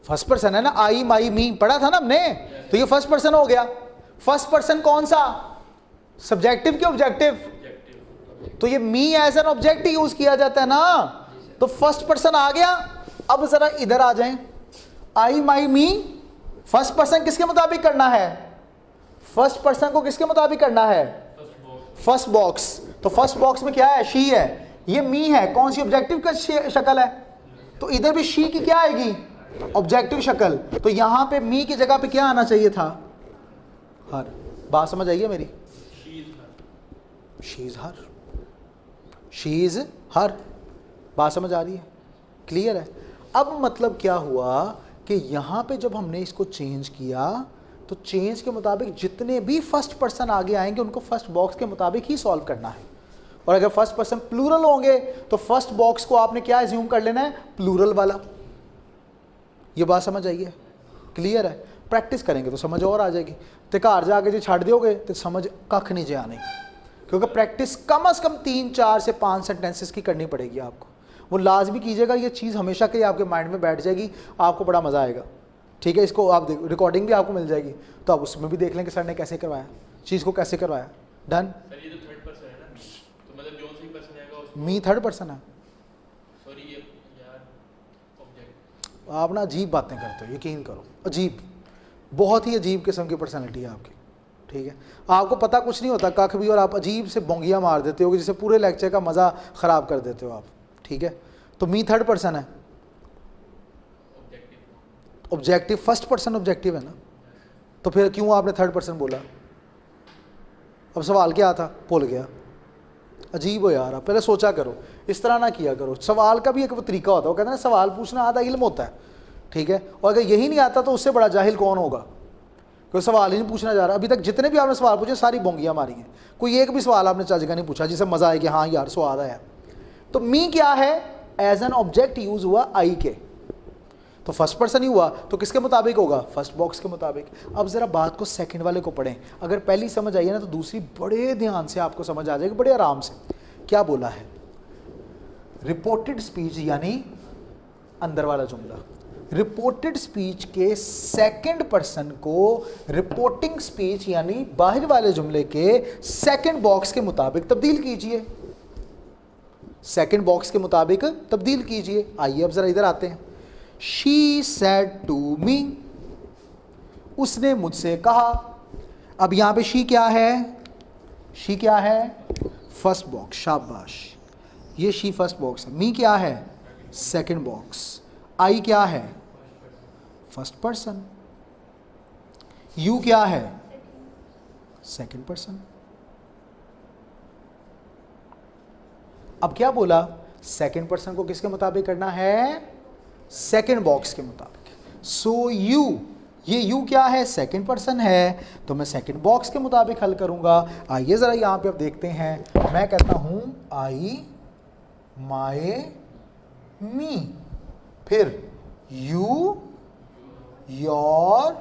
फर्स्ट पर्सन है ना। आई, माई, मी पढ़ा था ना हमने, तो ये फर्स्ट पर्सन हो गया। फर्स्ट पर्सन कौन सा? सब्जेक्टिव के ऑब्जेक्टिव? तो ये मी एज एन ऑब्जेक्ट ही यूज किया जाता है ना, तो फर्स्ट पर्सन आ गया। अब जरा इधर आ जाएं, आई, माई, मी, फर्स्ट पर्सन किसके मुताबिक करना है? फर्स्ट पर्सन को किसके मुताबिक करना है? First box. तो फर्स्ट बॉक्स में क्या है? शी है, ये मी है, कौन सी ऑब्जेक्टिव का शक्ल है? तो इधर भी शी की क्या आएगी? ऑब्जेक्टिव शक्ल, तो यहां पे मी की जगह पे क्या आना चाहिए था? हर। बात समझ आई है मेरी? She is her, she is her. बात समझ आ रही है? क्लियर है? अब मतलब क्या हुआ कि यहां पे जब हमने इसको चेंज किया तो चेंज के मुताबिक जितने भी फर्स्ट पर्सन आगे आएंगे उनको फर्स्ट बॉक्स के मुताबिक ही सॉल्व करना है। और अगर फर्स्ट पर्सन प्लूरल होंगे तो फर्स्ट बॉक्स को आपने क्या एज्यूम कर लेना है? प्लूरल वाला। ये बात समझ आई है? क्लियर है? प्रैक्टिस करेंगे तो समझ और आ जाएगी। तो घर जाके जो छाड़ दोगे तो समझ कख नहीं जे आने, क्योंकि प्रैक्टिस कम से कम 3, 4 से 5 सेंटेंसेस की करनी पड़ेगी आपको। वो लाजमी कीजिएगा, ये चीज़ हमेशा के लिए आपके माइंड में बैठ जाएगी, आपको बड़ा मज़ा आएगा। ठीक है, इसको आप देख, रिकॉर्डिंग भी आपको मिल जाएगी तो आप उसमें भी देख लें कि सर ने कैसे करवाया, चीज़ को कैसे करवाया। डन? सर ये तो थर्ड पर्सन है ना, तो मतलब जो सी पर्सन आएगा उसको मी थर्ड पर्सन है। सॉरी ये यार ऑब्जेक्ट। आप ना अजीब बातें करते हो, यकीन करो, अजीब, बहुत ही अजीब किस्म की पर्सनैलिटी है आपकी। ठीक है, आपको पता कुछ नहीं होता कख भी, और आप अजीब से बोंगियाँ मार देते हो जिससे पूरे लेक्चर का मज़ा ख़राब कर देते हो आप। ठीक है, तो मी थर्ड पर्सन है, ऑब्जेक्टिव फर्स्ट पर्सन ऑब्जेक्टिव है ना, तो फिर क्यों आपने थर्ड पर्सन बोला? अब सवाल क्या था? भूल गया। अजीब हो यार, आप पहले सोचा करो, इस तरह ना किया करो। सवाल का भी एक वो तरीका होता है, वो कहते हैं ना सवाल पूछना आधा इल्म होता है। ठीक है, और अगर यही नहीं आता तो उससे बड़ा जाहिल कौन होगा? कोई सवाल ही नहीं पूछना जा रहा। अभी तक जितने भी आपने सवाल पूछे सारी बोंगियाँ मारी हैं, कोई एक भी सवाल आपने चज का नहीं पूछा जिससे मज़ा आए कि हाँ यार स्वाद आया। तो मी क्या है? एज एन ऑब्जेक्ट यूज हुआ आई के, तो फर्स्ट पर्सन ही हुआ, तो किसके मुताबिक होगा? फर्स्ट बॉक्स के मुताबिक। अब ज़रा बात को सेकंड वाले को पढ़ें, अगर पहली समझ आई है ना तो दूसरी बड़े ध्यान से आपको समझ आ जाएगी, बड़े आराम से। क्या बोला है? रिपोर्टेड स्पीच यानी अंदर वाला जुमला, रिपोर्टेड स्पीच के सेकंड पर्सन को रिपोर्टिंग स्पीच यानी बाहर वाले जुमले के सेकंड बॉक्स के मुताबिक तब्दील कीजिए, सेकंड बॉक्स के मुताबिक तब्दील कीजिए। आइए अब जरा इधर आते हैं। शी सेड टू मी, उसने मुझसे कहा। अब यहां पे शी क्या है? शी क्या है? फर्स्ट बॉक्स, शाबाश, ये शी फर्स्ट बॉक्स है। मी क्या है? Second box. आई क्या है? First person. यू क्या है? Second person. अब क्या बोला? सेकंड पर्सन को किसके मुताबिक करना है? सेकंड बॉक्स के मुताबिक। सो यू, ये यू क्या है? सेकंड पर्सन है, तो मैं सेकंड बॉक्स के मुताबिक हल करूंगा। आइए जरा यहां पे अब देखते हैं। मैं कहता हूं आई, माय, मी, फिर यू, योर,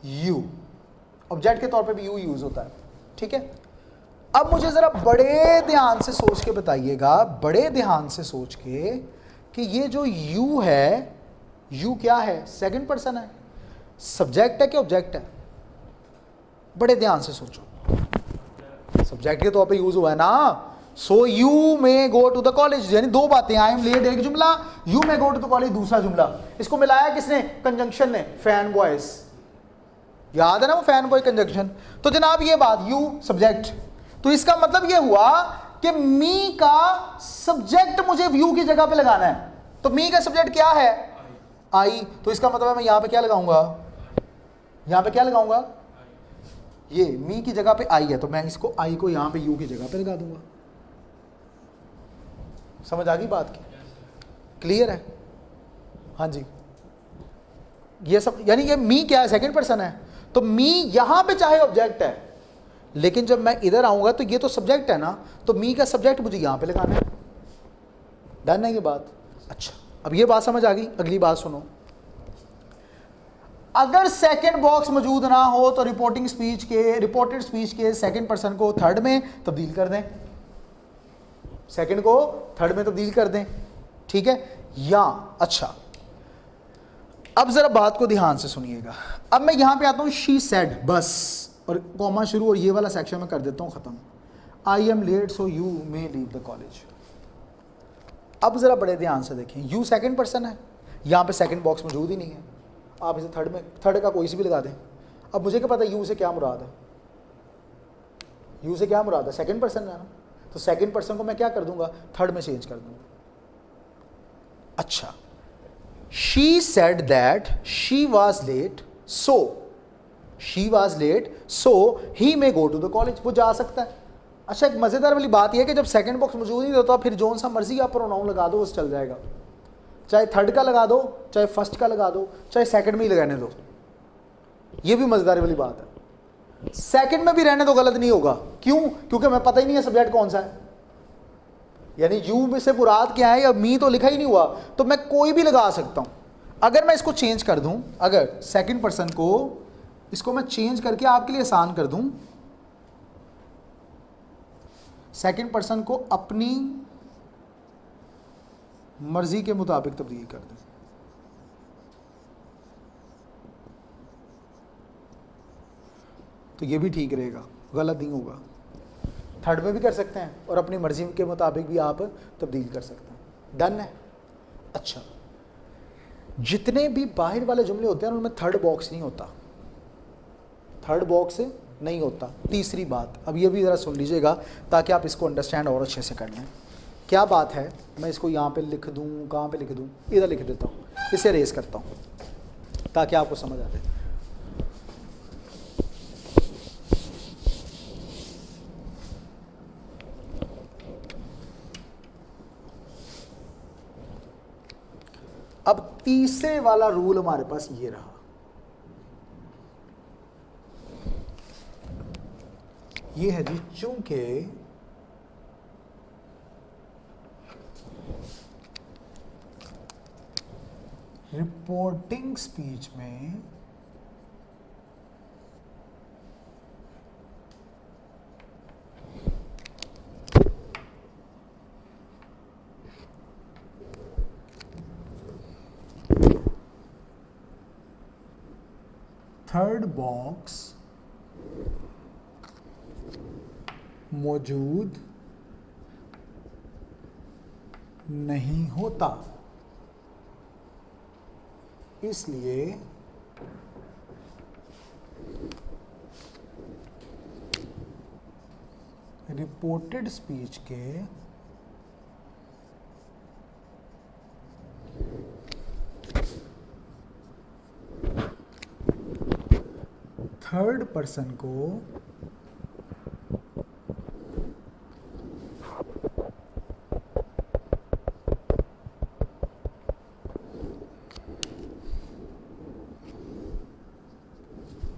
यू। ऑब्जेक्ट के तौर पे भी यू यूज होता है। ठीक है, अब मुझे जरा बड़े ध्यान से सोच के बताइएगा, बड़े ध्यान से सोच के, कि ये जो यू है, यू क्या है? सेकंड पर्सन है, सब्जेक्ट है कि ऑब्जेक्ट है? बड़े ध्यान से सोचो। सब्जेक्ट के तौर पे यूज हुआ है ना। So you may go to the college, यानी दो बातें, आई एम लेट एक जुमला, you may go to the college दूसरा जुमला। इसको मिलाया किसने? कंजंक्शन ने, फैन बॉयज। याद है ना वो फैन बॉय कंजंक्शन। तो जनाब ये बात, यू सब्जेक्ट, तो इसका मतलब ये हुआ कि मी का सब्जेक्ट मुझे यू की जगह पे लगाना है। तो मी का सब्जेक्ट क्या है? आई। तो इसका मतलब है मैं यहां पे क्या लगाऊंगा? यहां पे क्या लगाऊंगा? ये मी की जगह पे आई है, तो मैं इसको आई को यहां पे यू की जगह पे लगा दूंगा। समझ आ गई बात की? क्लियर है? हाँ जी, ये सब, यानी ये मी क्या है? सेकंड पर्सन है, तो मी यहां पे चाहे ऑब्जेक्ट है, लेकिन जब मैं इधर आऊंगा तो ये तो सब्जेक्ट है ना, तो मी का सब्जेक्ट मुझे यहां पे लगाना है। डन है ये बात? अच्छा, अब ये बात समझ आ गई। अगली बात सुनो, अगर सेकंड बॉक्स मौजूद ना हो तो रिपोर्टेड स्पीच के सेकंड पर्सन को थर्ड में तब्दील कर दें, सेकंड को थर्ड में तब्दील कर दें। ठीक है, या अच्छा, अब जरा बात को ध्यान से सुनिएगा। अब मैं यहां पे आता हूं, शी सेड, बस, और कॉमा शुरू, और ये वाला सेक्शन में कर देता हूं खत्म। I am late so you may leave the college. अब जरा बड़े ध्यान से देखें, यू सेकंड पर्सन है, यहां पे सेकंड बॉक्स मौजूद ही नहीं है, आप इसे थर्ड में, थर्ड का कोई सी भी लगा दें। अब मुझे क्या पता यू से क्या मुराद है? यू से क्या मुराद है? सेकंड पर्सन है ना, तो सेकंड पर्सन को मैं क्या कर दूंगा? थर्ड में चेंज कर दूंगा। अच्छा, she said that she was late so she was late so he may go to the college, वो जा सकता है। अच्छा, एक मज़ेदार वाली बात यह है कि जब सेकंड बॉक्स मौजूद नहीं होता फिर जोन सा मर्जी आप प्रोनाउन लगा दो, उस चल जाएगा। चाहे थर्ड का लगा दो, चाहे फर्स्ट का लगा दो, चाहे सेकंड में ही लगाने दो। ये भी मज़ेदार वाली बात है। सेकंड में भी रहने दो, गलत नहीं होगा। क्यों? क्योंकि मैं पता ही नहीं है सब्जेक्ट कौन सा है, यानी यू में से मुराद क्या है या मी तो लिखा ही नहीं हुआ, तो मैं कोई भी लगा सकता हूं। अगर मैं इसको चेंज कर दूं, अगर सेकंड पर्सन को इसको मैं चेंज करके आपके लिए आसान कर दूं, सेकंड पर्सन को अपनी मर्जी के मुताबिक तब्दील कर दें, तो ये भी ठीक रहेगा, गलत नहीं होगा। थर्ड में भी कर सकते हैं और अपनी मर्जी के मुताबिक भी आप तब्दील कर सकते हैं। डन है। अच्छा, जितने भी बाहर वाले जुमले होते हैं उनमें थर्ड बॉक्स नहीं होता, थर्ड बॉक्स नहीं होता। तीसरी बात, अब ये भी ज़रा सुन लीजिएगा ताकि आप इसको अंडरस्टैंड और अच्छे से कर लें। क्या बात है, मैं इसको यहाँ पे लिख दूँ, कहाँ पे लिख दूँ, इधर लिख देता हूँ, इसे रेस करता हूँ ताकि आपको समझ आ जाए। अब तीसरे वाला रूल हमारे पास ये रहा, ये है जी, चूंकि रिपोर्टिंग स्पीच में थर्ड बॉक्स मौजूद नहीं होता, इसलिए रिपोर्टेड स्पीच के थर्ड पर्सन को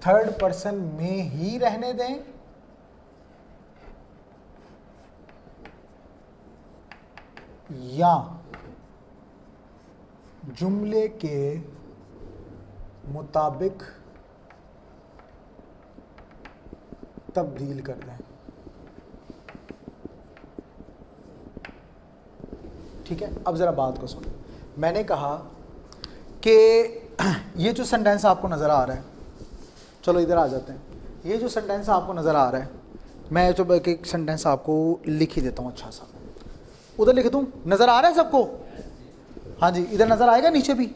थर्ड पर्सन में ही रहने दें या जुमले के मुताबिक तब्दील कर दें। ठीक है, अब ज़रा बात को सुनो। मैंने कहा कि ये जो सेंटेंस आपको नज़र आ रहा है, चलो इधर आ जाते हैं। ये जो सेंटेंस आपको नज़र आ रहा है, मैं जो एक सेंटेंस आपको लिख ही देता हूँ अच्छा सा, उधर लिख दूँ, नज़र आ रहा है सबको? हाँ जी, इधर नज़र आएगा, नीचे भी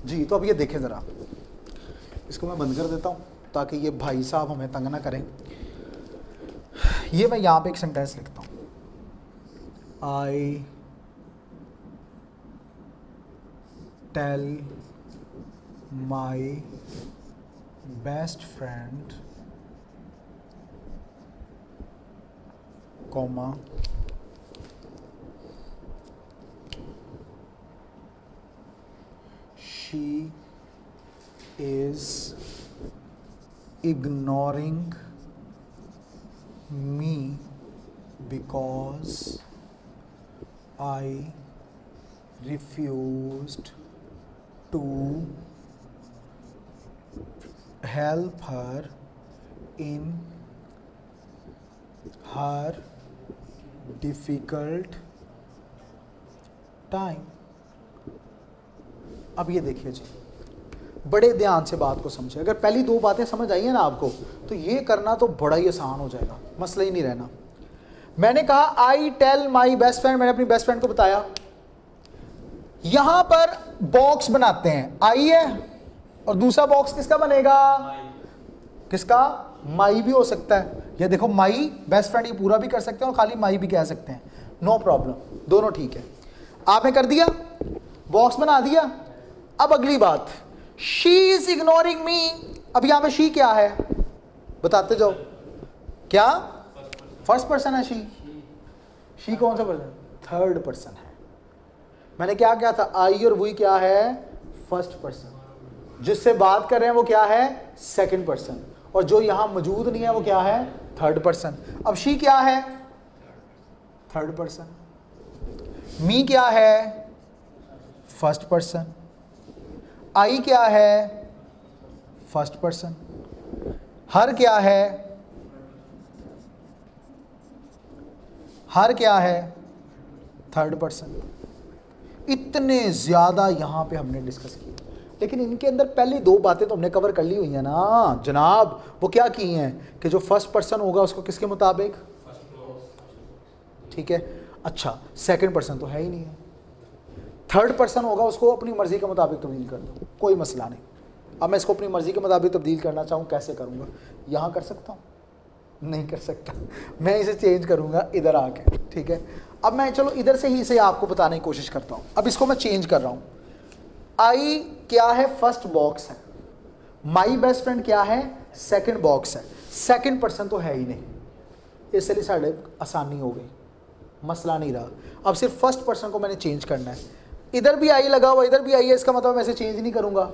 जी। तो अब ये देखें ज़रा, इसको मैं बंद कर देता हूँ ताकि ये भाई साहब हमें तंग ना करें। ये मैं यहाँ पे एक सेंटेंस लिखता हूँ, I tell my best friend comma she is ignoring me because I refused to help her in her difficult time। अब ये देखिए जी, बड़े ध्यान से बात को समझे। अगर पहली दो बातें समझ आई हैं ना आपको, तो ये करना तो बड़ा ही आसान हो जाएगा, मसला ही नहीं रहना। मैंने कहा I tell my best friend, मैंने अपनी बेस्ट फ्रेंड को बताया। यहां पर बॉक्स बनाते हैं, आई है और दूसरा बॉक्स किसका बनेगा? किसका? माई भी हो सकता है। ये देखो, माई बेस्ट फ्रेंड, ये पूरा भी कर सकते हैं और खाली माई भी कह सकते हैं, नो प्रॉब्लम, दोनों ठीक है। आपने कर दिया, बॉक्स बना दिया। अब अगली बात, शी इज इग्नोरिंग मी। अब यहां पे शी क्या है बताते जाओ, क्या फर्स्ट पर्सन है शी कौन सा पर्सन, थर्ड पर्सन है। मैंने क्या किया था, आई और वी क्या है, फर्स्ट पर्सन, जिससे बात कर रहे हैं वो क्या है, सेकंड पर्सन, और जो यहां मौजूद नहीं है वो क्या है, थर्ड पर्सन। अब शी क्या है, थर्ड पर्सन, मी क्या है, फर्स्ट पर्सन, आई क्या है, फर्स्ट पर्सन, हर क्या है, हर क्या है, थर्ड पर्सन। इतने ज्यादा यहां पे हमने डिस्कस किए, लेकिन इनके अंदर पहली दो बातें तो हमने कवर कर ली हुई हैं ना जनाब। वो क्या की हैं कि जो फर्स्ट पर्सन होगा उसको किसके मुताबिक, ठीक है, अच्छा सेकंड पर्सन तो है ही नहीं है, थर्ड पर्सन होगा उसको अपनी मर्जी के मुताबिक तब्दील कर दो, कोई मसला नहीं। अब मैं इसको अपनी मर्जी के मुताबिक तब्दील करना चाहूँ, कैसे करूँगा, यहाँ कर सकता हूँ, नहीं कर सकता, मैं इसे चेंज करूँगा इधर आके, ठीक है। अब मैं चलो इधर से ही इसे आपको बताने की कोशिश करता हूँ। अब इसको मैं चेंज कर रहा हूँ, आई क्या है, फर्स्ट बॉक्स है, माई बेस्ट फ्रेंड क्या है, सेकंड बॉक्स है, सेकंड पर्सन तो है ही नहीं, इसलिए साढ़े आसानी हो गई, मसला नहीं रहा। अब सिर्फ फर्स्ट पर्सन को मैंने चेंज करना है, इधर भी आई लगा हुआ, इधर भी आई है, इसका मतलब मैं इसे चेंज नहीं करूंगा,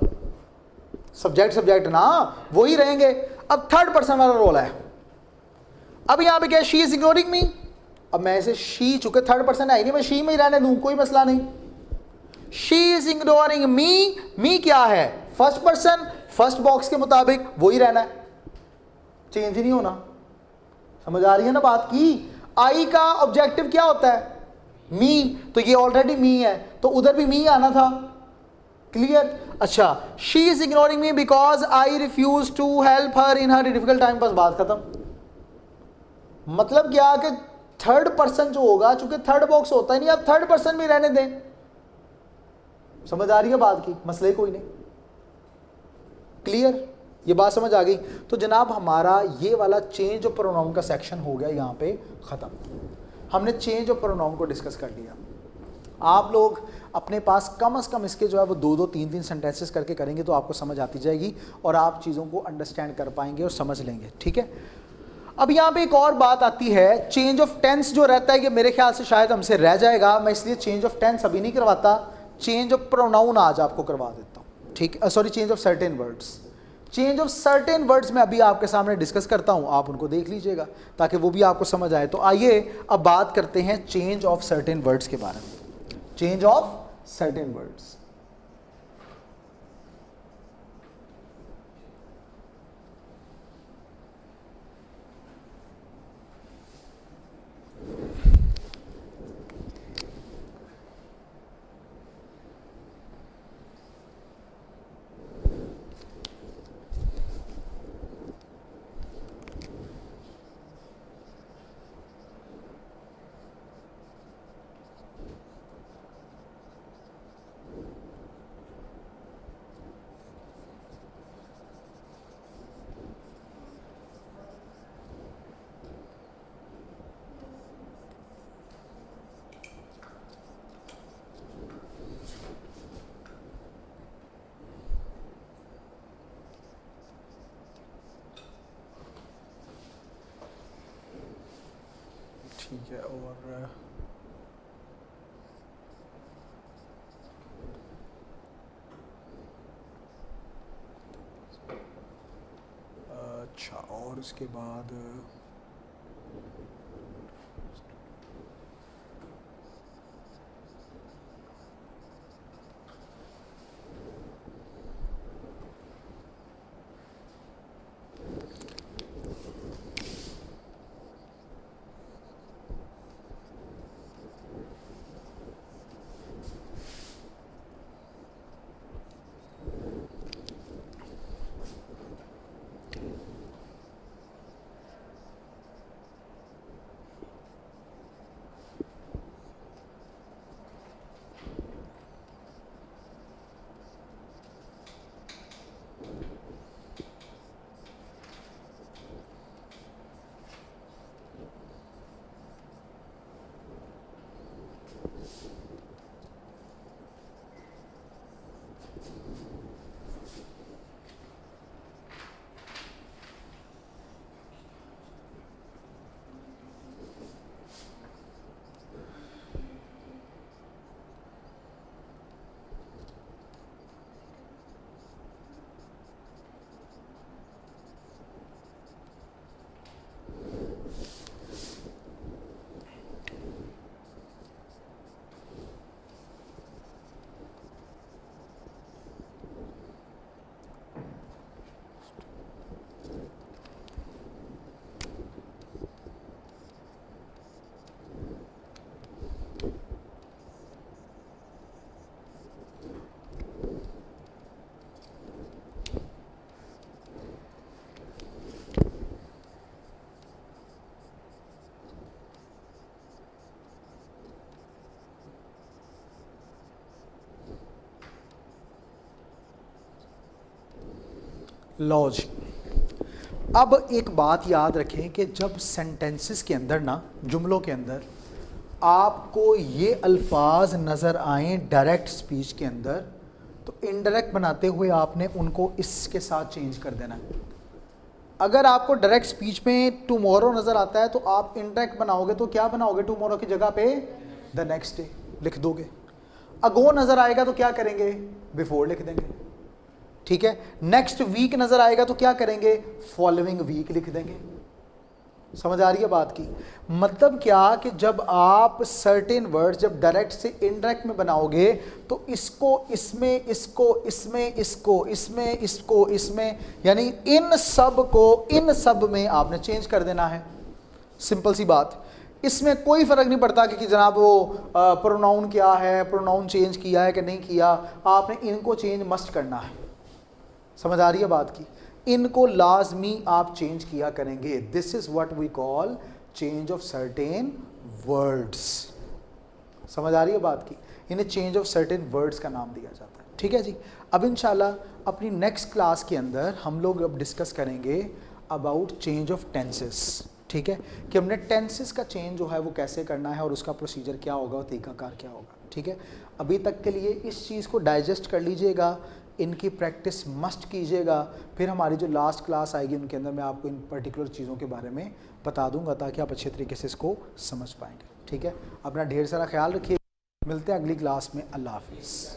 सब्जेक्ट ना वही रहेंगे। अब थर्ड पर्सन वाला रोल है, अब यहां पे क्या है, शी इज इग्नोरिंग मी। अब मैं इसे शी, चूंकि थर्ड पर्सन है ही नहीं, मैं शी में ही रहने दूं, कोई मसला नहीं। शी इज इग्नोरिंग मी, मी क्या है, फर्स्ट पर्सन, फर्स्ट बॉक्स के मुताबिक वही रहना है, चेंज ही नहीं होना। समझ आ रही है ना बात की। आई का ऑब्जेक्टिव क्या होता है, मी, तो ये ऑलरेडी मी है, तो उधर भी मी आना था, क्लियर। अच्छा, she is ignoring me because I refuse to help her in her difficult time, बस बात खत्म। मतलब क्या कि थर्ड पर्सन जो होगा, चूंकि थर्ड बॉक्स होता ही नहीं, अब थर्ड पर्सन भी रहने दें। समझ आ रही है बात की, मसले कोई नहीं, क्लियर, ये बात समझ आ गई। तो जनाब हमारा ये वाला चेंज ऑफ प्रोनाउन का सेक्शन हो गया यहाँ पे ख़त्म। हमने चेंज ऑफ प्रोनाउन को डिस्कस कर लिया। आप लोग अपने पास कम से कम इसके जो है वो 2-2, 3-3 सेंटेंसेस करके करेंगे तो आपको समझ आती जाएगी और आप चीज़ों को अंडरस्टैंड कर पाएंगे और समझ लेंगे, ठीक है। अब यहाँ पे एक और बात आती है, चेंज ऑफ टेंस जो रहता है, ये मेरे ख्याल से शायद हमसे रह जाएगा, मैं इसलिए चेंज ऑफ टेंस अभी नहीं करवाता, चेंज ऑफ प्रोनाउन आज आपको करवा देता हूँ, ठीक है। Sorry, change of certain words, change of certain words में अभी आपके सामने डिस्कस करता हूँ, आप उनको देख लीजिएगा ताकि वो भी आपको समझ आए। तो आइए अब बात करते हैं चेंज ऑफ सर्टेन वर्ड्स के बारे में, चेंज ऑफ सर्टेन वर्ड्स। ठीक है, और अच्छा, और उसके बाद लो जी, अब एक बात याद रखें कि जब सेंटेंसेस के अंदर ना, जुमलों के अंदर आपको ये अल्फाज नज़र आए डायरेक्ट स्पीच के अंदर, तो इनडायरेक्ट बनाते हुए आपने उनको इसके साथ चेंज कर देना है। अगर आपको डायरेक्ट स्पीच में टुमारो नज़र आता है तो आप इनडायरेक्ट बनाओगे तो क्या बनाओगे? टुमारो की जगह पे द नेक्स्ट डे लिख दोगे। अगो नज़र आएगा तो क्या करेंगे? बिफोर लिख देंगे, ठीक है। नेक्स्ट वीक नज़र आएगा तो क्या करेंगे? फॉलोइंग वीक लिख देंगे। समझ आ रही है बात की? मतलब क्या कि जब आप सर्टेन वर्ड्स जब डायरेक्ट से इनडायरेक्ट में बनाओगे तो इसको इसमें, इसको इसमें, इसको इसमें, इसको इसमें, यानी इन सब को इन सब में आपने चेंज कर देना है। सिंपल सी बात। इसमें कोई फ़र्क नहीं पड़ता कि जनाब वो प्रोनाउन क्या है, प्रोनाउन चेंज किया है कि नहीं किया, आपने इनको चेंज मस्ट करना है। समझ आ रही है बात की? इनको लाजमी आप चेंज किया करेंगे। This is what we call change of certain words. समझ आ रही है बात की? इन्हें चेंज ऑफ सर्टेन वर्ड्स का नाम दिया जाता है, ठीक है जी। अब इंशाल्लाह अपनी नेक्स्ट क्लास के अंदर हम लोग अब डिस्कस करेंगे अबाउट चेंज ऑफ टेंसेस, ठीक है, कि हमने टेंसेस का चेंज जो है वो कैसे करना है और उसका प्रोसीजर क्या होगा और तरीकाकार क्या होगा, ठीक है। अभी तक के लिए इस चीज़ को डाइजेस्ट कर लीजिएगा, इनकी प्रैक्टिस मस्ट कीजिएगा। फिर हमारी जो लास्ट क्लास आएगी उनके अंदर मैं आपको इन पर्टिकुलर चीज़ों के बारे में बता दूंगा ताकि आप अच्छे तरीके से इसको समझ पाएंगे, ठीक है। अपना ढेर सारा ख्याल रखिए। मिलते हैं अगली क्लास में। अल्लाह हाफिज़।